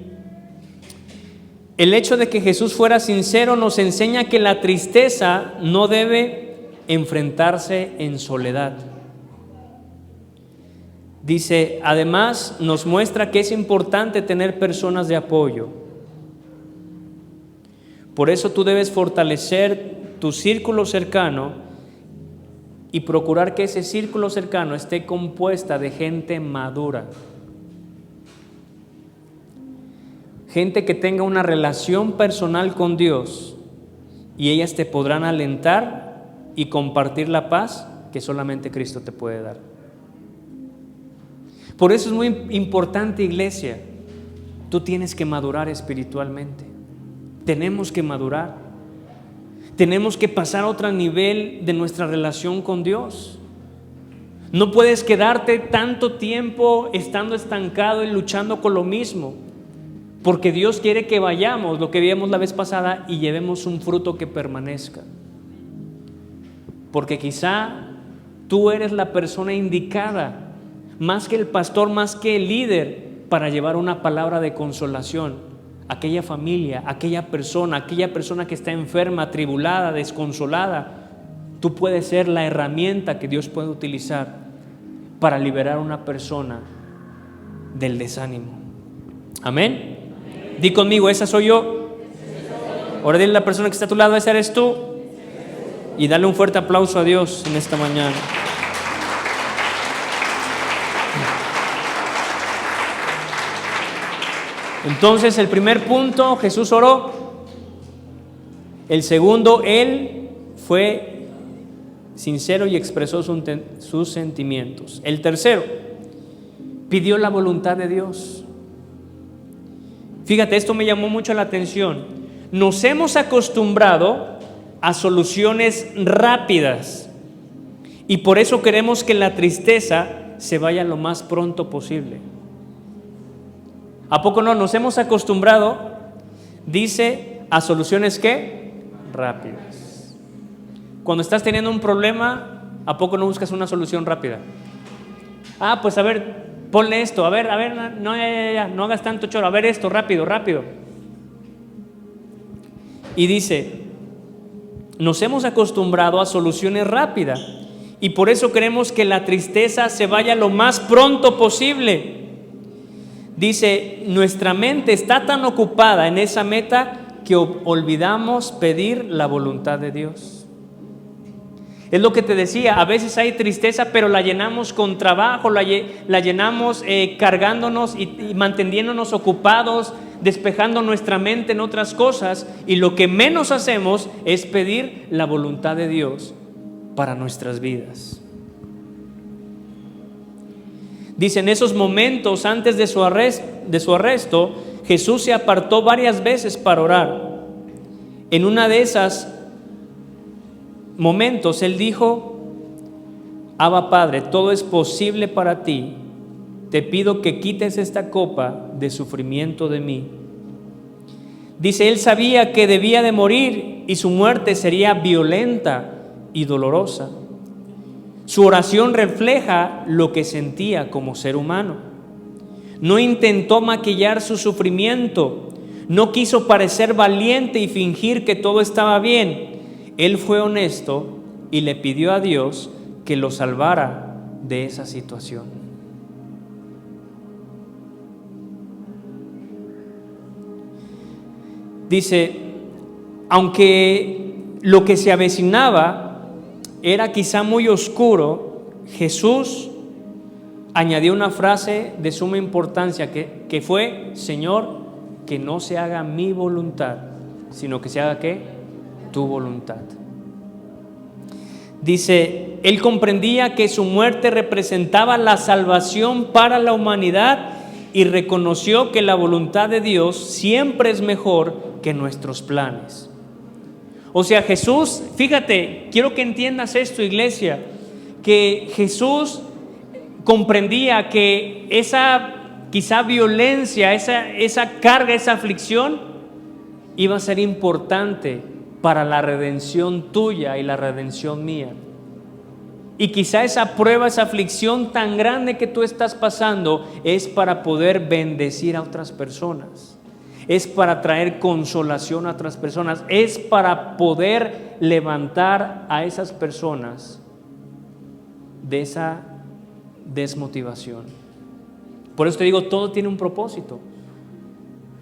el hecho de que Jesús fuera sincero nos enseña que la tristeza no debe enfrentarse en soledad. Dice, además nos muestra que es importante tener personas de apoyo. Por eso tú debes fortalecer tu círculo cercano y procurar que ese círculo cercano esté compuesta de gente madura. Gente que tenga una relación personal con Dios y ellas te podrán alentar y compartir la paz que solamente Cristo te puede dar. Por eso es muy importante, iglesia, tú tienes que madurar espiritualmente. Tenemos que madurar. Tenemos que pasar a otro nivel de nuestra relación con Dios. No puedes quedarte tanto tiempo estando estancado y luchando con lo mismo. Porque Dios quiere que vayamos, lo que vimos la vez pasada, y llevemos un fruto que permanezca. Porque quizá tú eres la persona indicada, más que el pastor, más que el líder, para llevar una palabra de consolación a aquella familia, a aquella persona que está enferma, atribulada, desconsolada. Tú puedes ser la herramienta que Dios puede utilizar para liberar a una persona del desánimo. Amén. Di conmigo, esa soy yo. Ahora dile a la persona que está a tu lado, esa eres tú. Y dale un fuerte aplauso a Dios en esta mañana. Entonces, el primer punto, Jesús oró. El segundo, Él fue sincero y expresó sus sentimientos. El tercero, pidió la voluntad de Dios. Fíjate, esto me llamó mucho la atención. Nos hemos acostumbrado a soluciones rápidas y por eso queremos que la tristeza se vaya lo más pronto posible. ¿A poco no? Nos hemos acostumbrado, dice, a soluciones ¿qué? Rápidas. Cuando estás teniendo un problema, ¿a poco no buscas una solución rápida? Pues a ver, ponle esto, a ver, no hagas tanto choro, a ver esto, rápido. Y dice, nos hemos acostumbrado a soluciones rápidas y por eso queremos que la tristeza se vaya lo más pronto posible. Dice, nuestra mente está tan ocupada en esa meta que olvidamos pedir la voluntad de Dios. Es lo que te decía, a veces hay tristeza, pero la llenamos con trabajo, la llenamos cargándonos y manteniéndonos ocupados, despejando nuestra mente en otras cosas, y lo que menos hacemos es pedir la voluntad de Dios para nuestras vidas. Dice, en esos momentos antes de su arresto, Jesús se apartó varias veces para orar. En una de esas momentos Él dijo, Abba Padre, todo es posible para ti, te pido que quites esta copa de sufrimiento de mí. Dice, Él sabía que debía de morir y su muerte sería violenta y dolorosa. Su oración refleja lo que sentía como ser humano. No intentó maquillar su sufrimiento, no quiso parecer valiente y fingir que todo estaba bien. Él fue honesto y le pidió a Dios que lo salvara de esa situación. Dice, aunque lo que se avecinaba era quizá muy oscuro, Jesús añadió una frase de suma importancia que fue, Señor, que no se haga mi voluntad, sino que se haga ¿qué? Tu voluntad. Dice, Él comprendía que su muerte representaba la salvación para la humanidad y reconoció que la voluntad de Dios siempre es mejor que nuestros planes. O sea, Jesús, fíjate, quiero que entiendas esto, iglesia, que Jesús comprendía que esa quizá violencia, esa carga, esa aflicción iba a ser importante para la redención tuya y la redención mía. Y quizá esa prueba, esa aflicción tan grande que tú estás pasando es para poder bendecir a otras personas. Es para traer consolación a otras personas. Es para poder levantar a esas personas de esa desmotivación. Por eso te digo, todo tiene un propósito.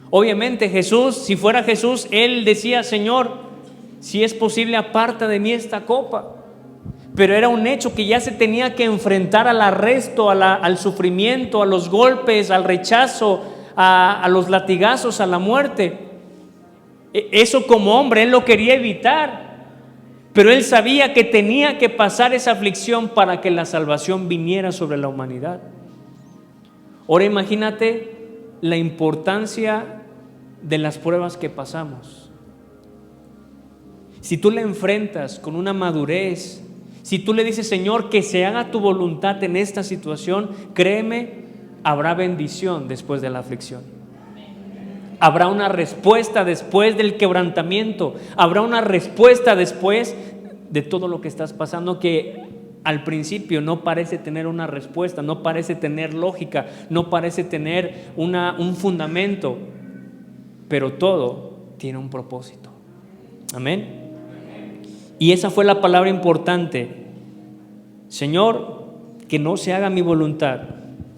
Obviamente Jesús, si fuera Jesús, Él decía: Señor, si es posible, aparta de mí esta copa. Pero era un hecho que ya se tenía que enfrentar al arresto, al sufrimiento, a los golpes, al rechazo, a los latigazos, a la muerte. Eso como hombre Él lo quería evitar, pero Él sabía que tenía que pasar esa aflicción para que la salvación viniera sobre la humanidad. Ahora imagínate la importancia de las pruebas que pasamos. Si tú la enfrentas con una madurez, si tú le dices: Señor, que se haga tu voluntad en esta situación, créeme, habrá bendición después de la aflicción. Habrá una respuesta después del quebrantamiento. Habrá una respuesta después de todo lo que estás pasando, que al principio no parece tener una respuesta, no parece tener lógica, no parece tener un fundamento, pero todo tiene un propósito. Amén. Y esa fue la palabra importante: Señor, que no se haga mi voluntad,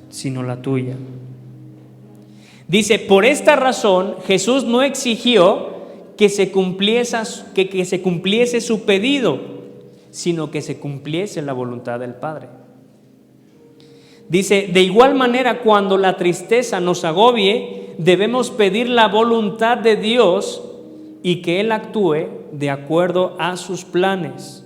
sino la tuya. Dice: por esta razón Jesús no exigió que se cumpliese su pedido, sino que se cumpliese la voluntad del Padre. Dice: de igual manera, cuando la tristeza nos agobie, debemos pedir la voluntad de Dios y que Él actúe de acuerdo a sus planes.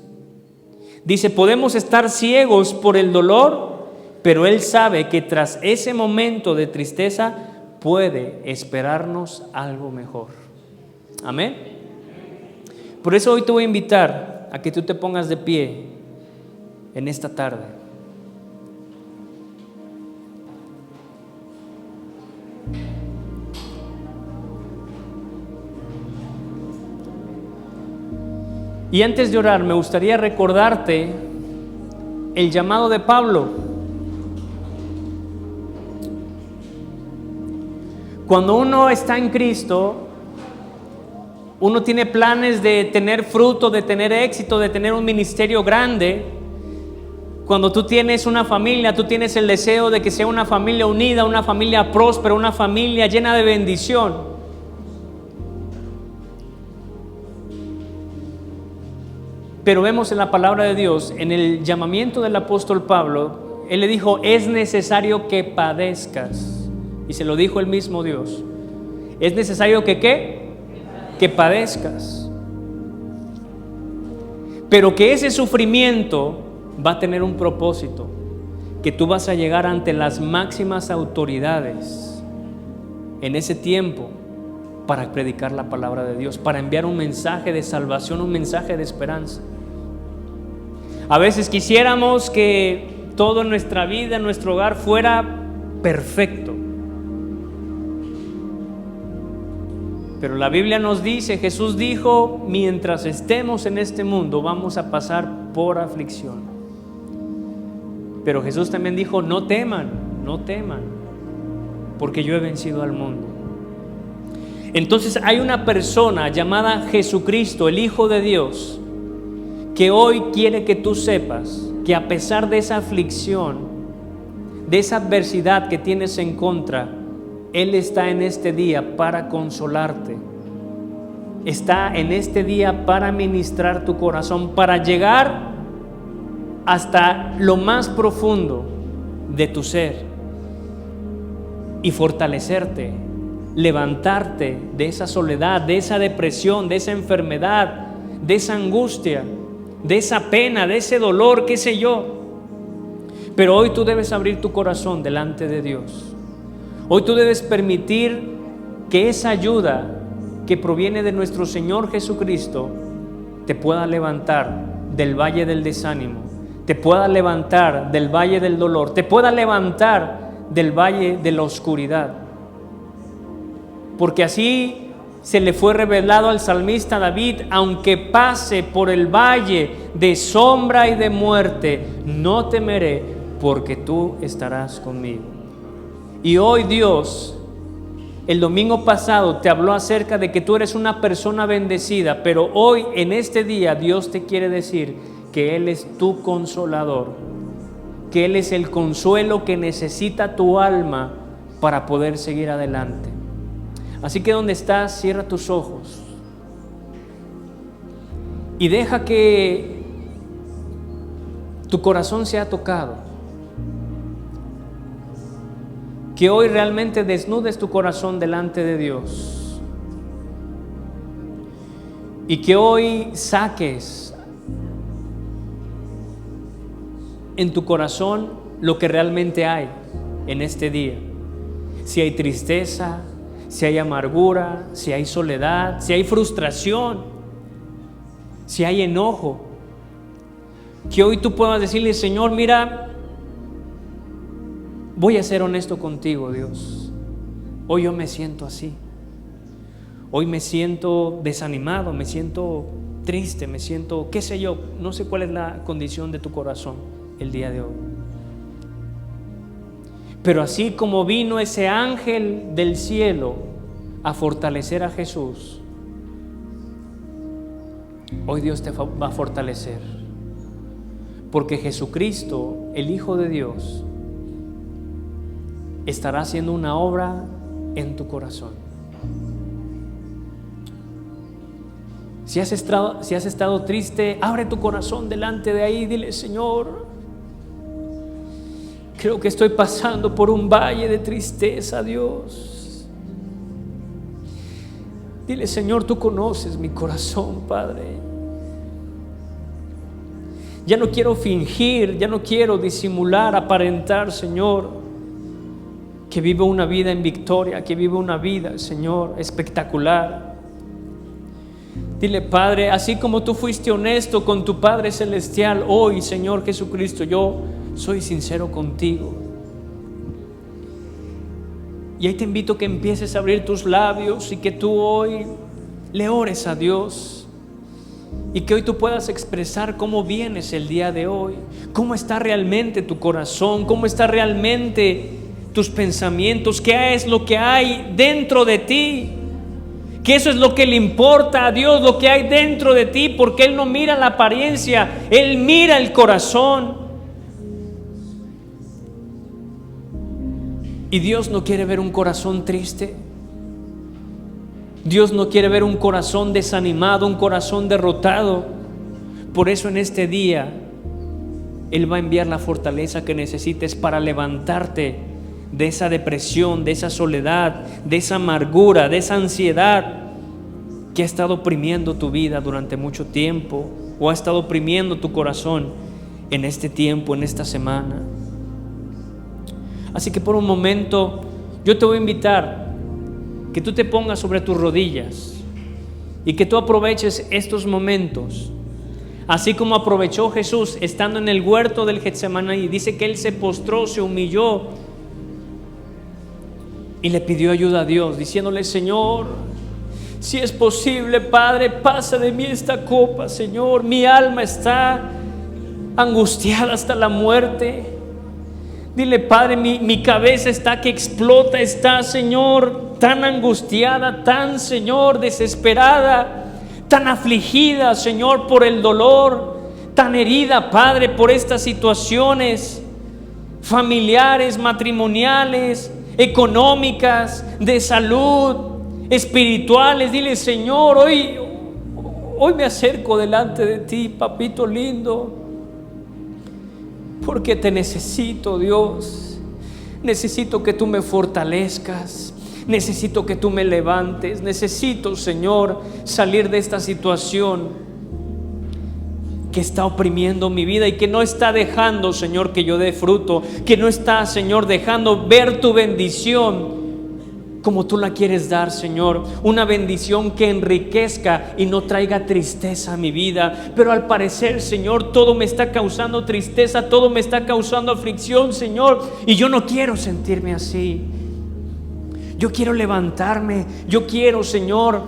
Dice: podemos estar ciegos por el dolor, pero Él sabe que tras ese momento de tristeza puede esperarnos algo mejor. Amén. Por eso hoy te voy a invitar a que tú te pongas de pie en esta tarde. Y antes de orar, me gustaría recordarte el llamado de Pablo. Cuando uno está en Cristo, uno tiene planes de tener fruto, de tener éxito, de tener un ministerio grande. Cuando tú tienes una familia, tú tienes el deseo de que sea una familia unida, una familia próspera, una familia llena de bendición. Pero vemos en la palabra de Dios, en el llamamiento del apóstol Pablo, él le dijo: es necesario que padezcas. Y se lo dijo el mismo Dios. Es necesario que ¿qué? Que padezcas. Pero que ese sufrimiento va a tener un propósito, que tú vas a llegar ante las máximas autoridades en ese tiempo para predicar la palabra de Dios, para enviar un mensaje de salvación, un mensaje de esperanza. A veces quisiéramos que todo en nuestra vida, en nuestro hogar fuera perfecto. Pero la Biblia nos dice, Jesús dijo: mientras estemos en este mundo vamos a pasar por aflicción. Pero Jesús también dijo: no teman, porque yo he vencido al mundo. Entonces hay una persona llamada Jesucristo, el Hijo de Dios, que hoy quiere que tú sepas que a pesar de esa aflicción, de esa adversidad que tienes en contra, Él está en este día para consolarte. Está en este día para ministrar tu corazón, para llegar hasta lo más profundo de tu ser y fortalecerte, levantarte de esa soledad, de esa depresión, de esa enfermedad, de esa angustia, de esa pena, de ese dolor, qué sé yo. Pero hoy tú debes abrir tu corazón delante de Dios. Hoy tú debes permitir que esa ayuda que proviene de nuestro Señor Jesucristo te pueda levantar del valle del desánimo, te pueda levantar del valle del dolor, te pueda levantar del valle de la oscuridad. Porque así se le fue revelado al salmista David: aunque pase por el valle de sombra y de muerte, no temeré, porque tú estarás conmigo. Y hoy Dios, el domingo pasado, te habló acerca de que tú eres una persona bendecida, pero hoy, en este día, Dios te quiere decir que Él es tu consolador, que Él es el consuelo que necesita tu alma para poder seguir adelante. Así que donde estás, cierra tus ojos y deja que tu corazón sea tocado. Que hoy realmente desnudes tu corazón delante de Dios. Y que hoy saques en tu corazón lo que realmente hay en este día. Si hay tristeza, si hay amargura, si hay soledad, si hay frustración, si hay enojo, que hoy tú puedas decirle: Señor, mira, voy a ser honesto contigo, Dios. Hoy yo me siento así. Hoy me siento desanimado, me siento triste, me siento, qué sé yo, no sé cuál es la condición de tu corazón el día de hoy. Pero así como vino ese ángel del cielo a fortalecer a Jesús, hoy Dios te va a fortalecer, porque Jesucristo, el Hijo de Dios, estará haciendo una obra en tu corazón. Si has estado triste, abre tu corazón delante de ahí, dile: Señor, creo que estoy pasando por un valle de tristeza, Dios. Dile: Señor, tú conoces mi corazón, Padre. Ya no quiero fingir, ya no quiero disimular, aparentar, Señor, que vivo una vida en victoria, que vivo una vida, Señor, espectacular. Dile: Padre, así como tú fuiste honesto con tu Padre Celestial, hoy, Señor Jesucristo, yo soy sincero contigo. Y ahí te invito a que empieces a abrir tus labios y que tú hoy le ores a Dios. Y que hoy tú puedas expresar cómo vienes el día de hoy, cómo está realmente tu corazón, cómo está realmente tus pensamientos, qué es lo que hay dentro de ti. Que eso es lo que le importa a Dios, lo que hay dentro de ti, porque Él no mira la apariencia, Él mira el corazón. Y Dios no quiere ver un corazón triste. Dios no quiere ver un corazón desanimado, un corazón derrotado. Por eso en este día Él va a enviar la fortaleza que necesites para levantarte de esa depresión, de esa soledad, de esa amargura, de esa ansiedad que ha estado oprimiendo tu vida durante mucho tiempo, o ha estado oprimiendo tu corazón en este tiempo, en esta semana. Así que por un momento yo te voy a invitar que tú te pongas sobre tus rodillas y que tú aproveches estos momentos, así como aprovechó Jesús estando en el huerto del Getsemaní. Dice que Él se postró, se humilló y le pidió ayuda a Dios, diciéndole: Señor, si es posible, Padre, pasa de mí esta copa, Señor. Mi alma está angustiada hasta la muerte. Dile: Padre, mi cabeza está que explota, está, Señor, tan angustiada, tan, Señor, desesperada, tan afligida, Señor, por el dolor, tan herida, Padre, por estas situaciones familiares, matrimoniales, económicas, de salud, espirituales. Dile: Señor, hoy me acerco delante de ti, papito lindo, porque te necesito, Dios. Necesito que tú me fortalezcas, necesito que tú me levantes, necesito, Señor, salir de esta situación que está oprimiendo mi vida y que no está dejando, Señor, que yo dé fruto, que no está, Señor, dejando ver tu bendición como tú la quieres dar, Señor. Una bendición que enriquezca y no traiga tristeza a mi vida. Pero al parecer, Señor, todo me está causando tristeza, todo me está causando aflicción, Señor, y yo no quiero sentirme así. Yo quiero levantarme. Yo quiero, Señor,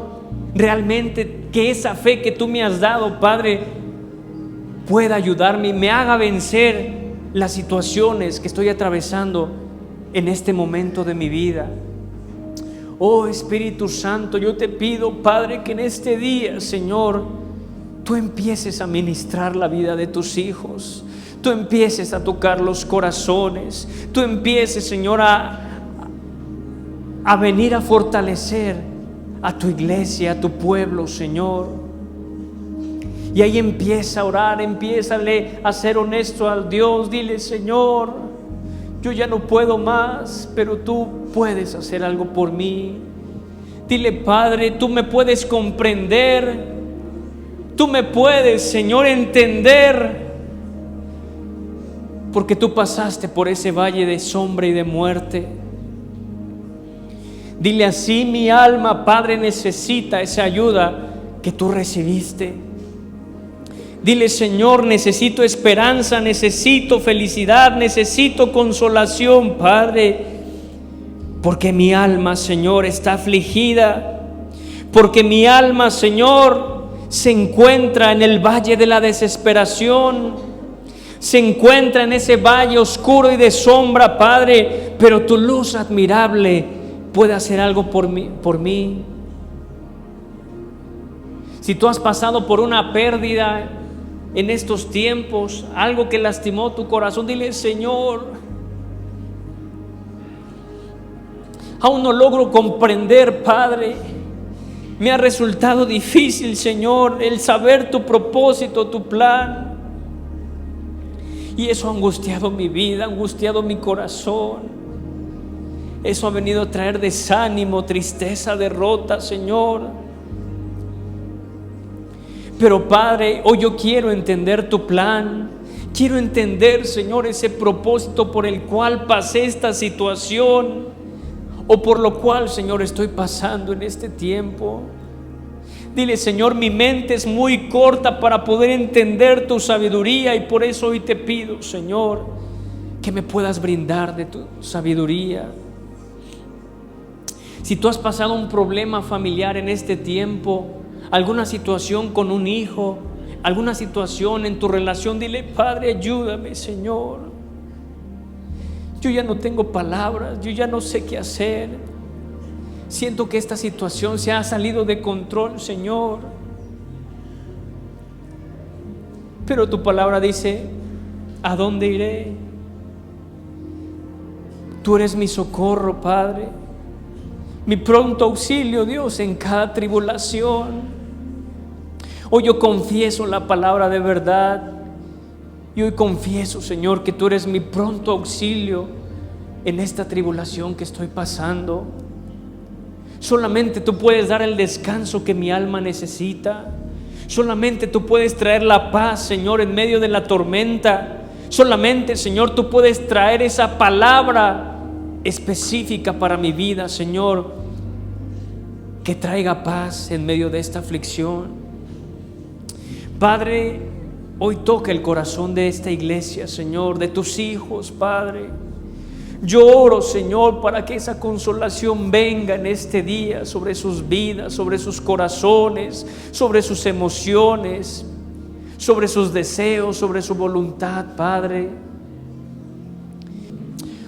realmente que esa fe que tú me has dado, Padre, pueda ayudarme y me haga vencer las situaciones que estoy atravesando en este momento de mi vida. Oh Espíritu Santo, yo te pido, Padre, que en este día, Señor, tú empieces a ministrar la vida de tus hijos. Tú empieces a tocar los corazones. Tú empieces, Señor, a venir a fortalecer a tu iglesia, a tu pueblo, Señor. Y ahí empieza a orar, empiézale a ser honesto al Dios. Dile: Señor, yo ya no puedo más, pero tú puedes hacer algo por mí. Dile: Padre, tú me puedes comprender, tú me puedes, Señor, entender, porque tú pasaste por ese valle de sombra y de muerte. Dile así: mi alma, Padre, necesita esa ayuda que tú recibiste. Dile: Señor, necesito esperanza, necesito felicidad, necesito consolación, Padre, porque mi alma, Señor, está afligida, porque mi alma, Señor, se encuentra en el valle de la desesperación, se encuentra en ese valle oscuro y de sombra, Padre, pero tu luz admirable puede hacer algo por mí. Si tú has pasado por una pérdida en estos tiempos, algo que lastimó tu corazón, dile: Señor, aún no logro comprender, Padre, me ha resultado difícil, Señor, el saber tu propósito, tu plan, y eso ha angustiado mi vida, ha angustiado mi corazón. Eso ha venido a traer desánimo, tristeza, derrota, Señor. Pero Padre, hoy yo quiero entender tu plan. Quiero entender, Señor, ese propósito por el cual pasé esta situación, o por lo cual, Señor, estoy pasando en este tiempo. Dile: Señor, mi mente es muy corta para poder entender tu sabiduría, y por eso hoy te pido, Señor, que me puedas brindar de tu sabiduría. Si tú has pasado un problema familiar en este tiempo, alguna situación con un hijo, alguna situación en tu relación, dile: Padre, ayúdame, Señor. Yo ya no tengo palabras, yo ya no sé qué hacer. Siento que esta situación se ha salido de control, Señor. Pero tu palabra dice: ¿a dónde iré? Tú eres mi socorro, Padre, mi pronto auxilio, Dios, en cada tribulación. Hoy yo confieso la palabra de verdad, y hoy confieso, Señor, que tú eres mi pronto auxilio en esta tribulación que estoy pasando. Solamente tú puedes dar el descanso que mi alma necesita. Solamente tú puedes traer la paz, Señor, en medio de la tormenta. Solamente, Señor, tú puedes traer esa palabra específica para mi vida, Señor, que traiga paz en medio de esta aflicción. Padre, hoy toca el corazón de esta iglesia, Señor, de tus hijos, Padre. Yo oro, Señor, para que esa consolación venga en este día sobre sus vidas, sobre sus corazones, sobre sus emociones, sobre sus deseos, sobre su voluntad, Padre.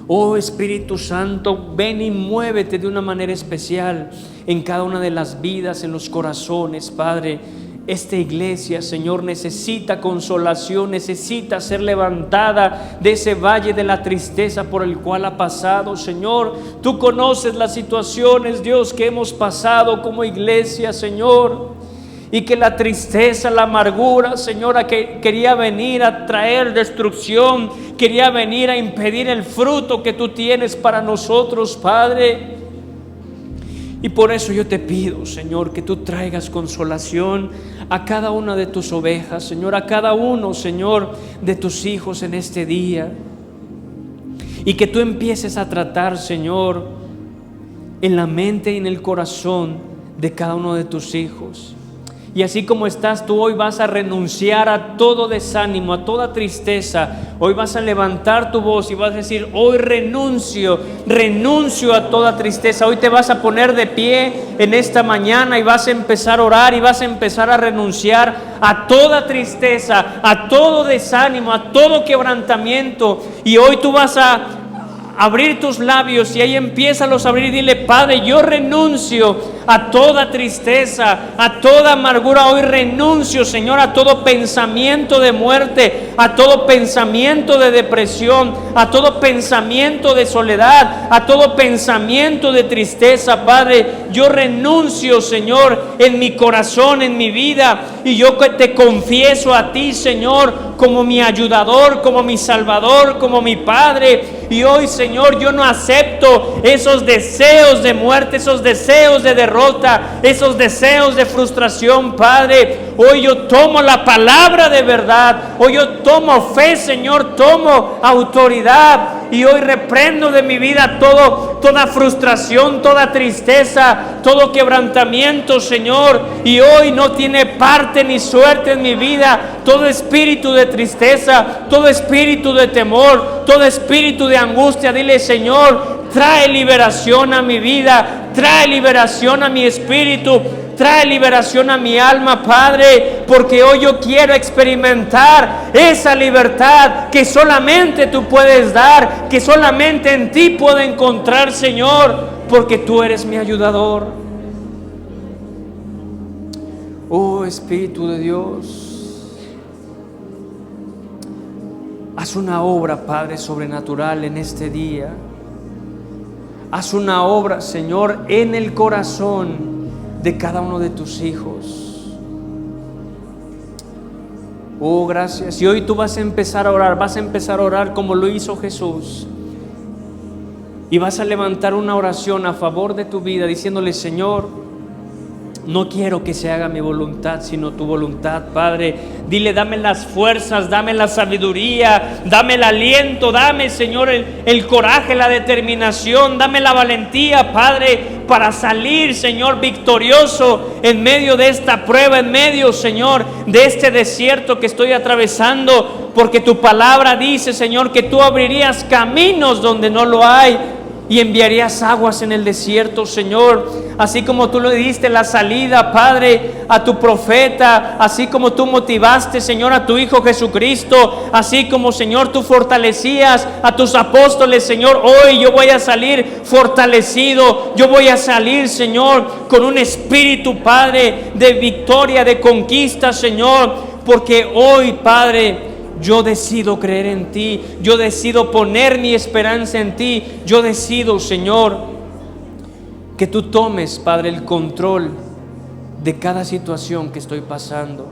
Oh Espíritu Santo, ven y muévete de una manera especial en cada una de las vidas, en los corazones, Padre. Esta iglesia, Señor, necesita consolación, necesita ser levantada de ese valle de la tristeza por el cual ha pasado, Señor. Tú conoces las situaciones, Dios, que hemos pasado como iglesia, Señor, y que la tristeza, la amargura, Señor, que quería venir a traer destrucción, quería venir a impedir el fruto que tú tienes para nosotros, Padre. Y por eso yo te pido, Señor, que tú traigas consolación a cada una de tus ovejas, Señor, a cada uno, Señor, de tus hijos en este día. Y que tú empieces a tratar, Señor, en la mente y en el corazón de cada uno de tus hijos. Y así como estás tú hoy, vas a renunciar a todo desánimo, a toda tristeza. Hoy vas a levantar tu voz y vas a decir: hoy renuncio a toda tristeza. Hoy te vas a poner de pie en esta mañana y vas a empezar a orar y vas a empezar a renunciar a toda tristeza, a todo desánimo, a todo quebrantamiento. Y hoy tú vas a abrir tus labios y ahí empiézalos a abrir y dile: Padre, yo renuncio a toda tristeza, a toda amargura. Hoy renuncio, Señor, a todo pensamiento de muerte, a todo pensamiento de depresión, a todo pensamiento de soledad, a todo pensamiento de tristeza. Padre, yo renuncio, Señor, en mi corazón, en mi vida, y yo te confieso a ti, Señor, como mi ayudador, como mi salvador, como mi Padre. Y hoy, Señor, yo no acepto esos deseos de muerte, esos deseos de derrota, esos deseos de frustración, Padre. Hoy yo tomo la palabra de verdad. Hoy yo tomo fe, Señor, tomo autoridad. Y hoy reprendo de mi vida toda frustración, toda tristeza, todo quebrantamiento, Señor. Y hoy no tiene parte ni suerte en mi vida todo espíritu de tristeza, todo espíritu de temor, todo espíritu de angustia. Dile: Señor, trae liberación a mi vida, trae liberación a mi espíritu, trae liberación a mi alma, Padre, porque hoy yo quiero experimentar esa libertad que solamente tú puedes dar, que solamente en ti puedo encontrar, Señor, porque tú eres mi ayudador. Oh Espíritu de Dios, haz una obra, Padre, sobrenatural en este día. Haz una obra, Señor, en el corazón de cada uno de tus hijos. Oh, gracias. Y hoy tú vas a empezar a orar como lo hizo Jesús. Y vas a levantar una oración a favor de tu vida, diciéndole: Señor, no quiero que se haga mi voluntad, sino tu voluntad, Padre. Dile: dame las fuerzas, dame la sabiduría, dame el aliento, dame, Señor, el coraje, la determinación, dame la valentía, Padre, para salir, Señor, victorioso en medio de esta prueba, en medio, Señor, de este desierto que estoy atravesando. Porque tu palabra dice, Señor, que tú abrirías caminos donde no lo hay y enviarías aguas en el desierto, Señor. Así como tú le diste la salida, Padre, a tu profeta, así como tú motivaste, Señor, a tu Hijo Jesucristo, así como, Señor, tú fortalecías a tus apóstoles, Señor, hoy yo voy a salir fortalecido. Yo voy a salir, Señor, con un espíritu, Padre, de victoria, de conquista, Señor, porque hoy, Padre, yo decido creer en ti, yo decido poner mi esperanza en ti, yo decido, Señor, que tú tomes, Padre, el control de cada situación que estoy pasando.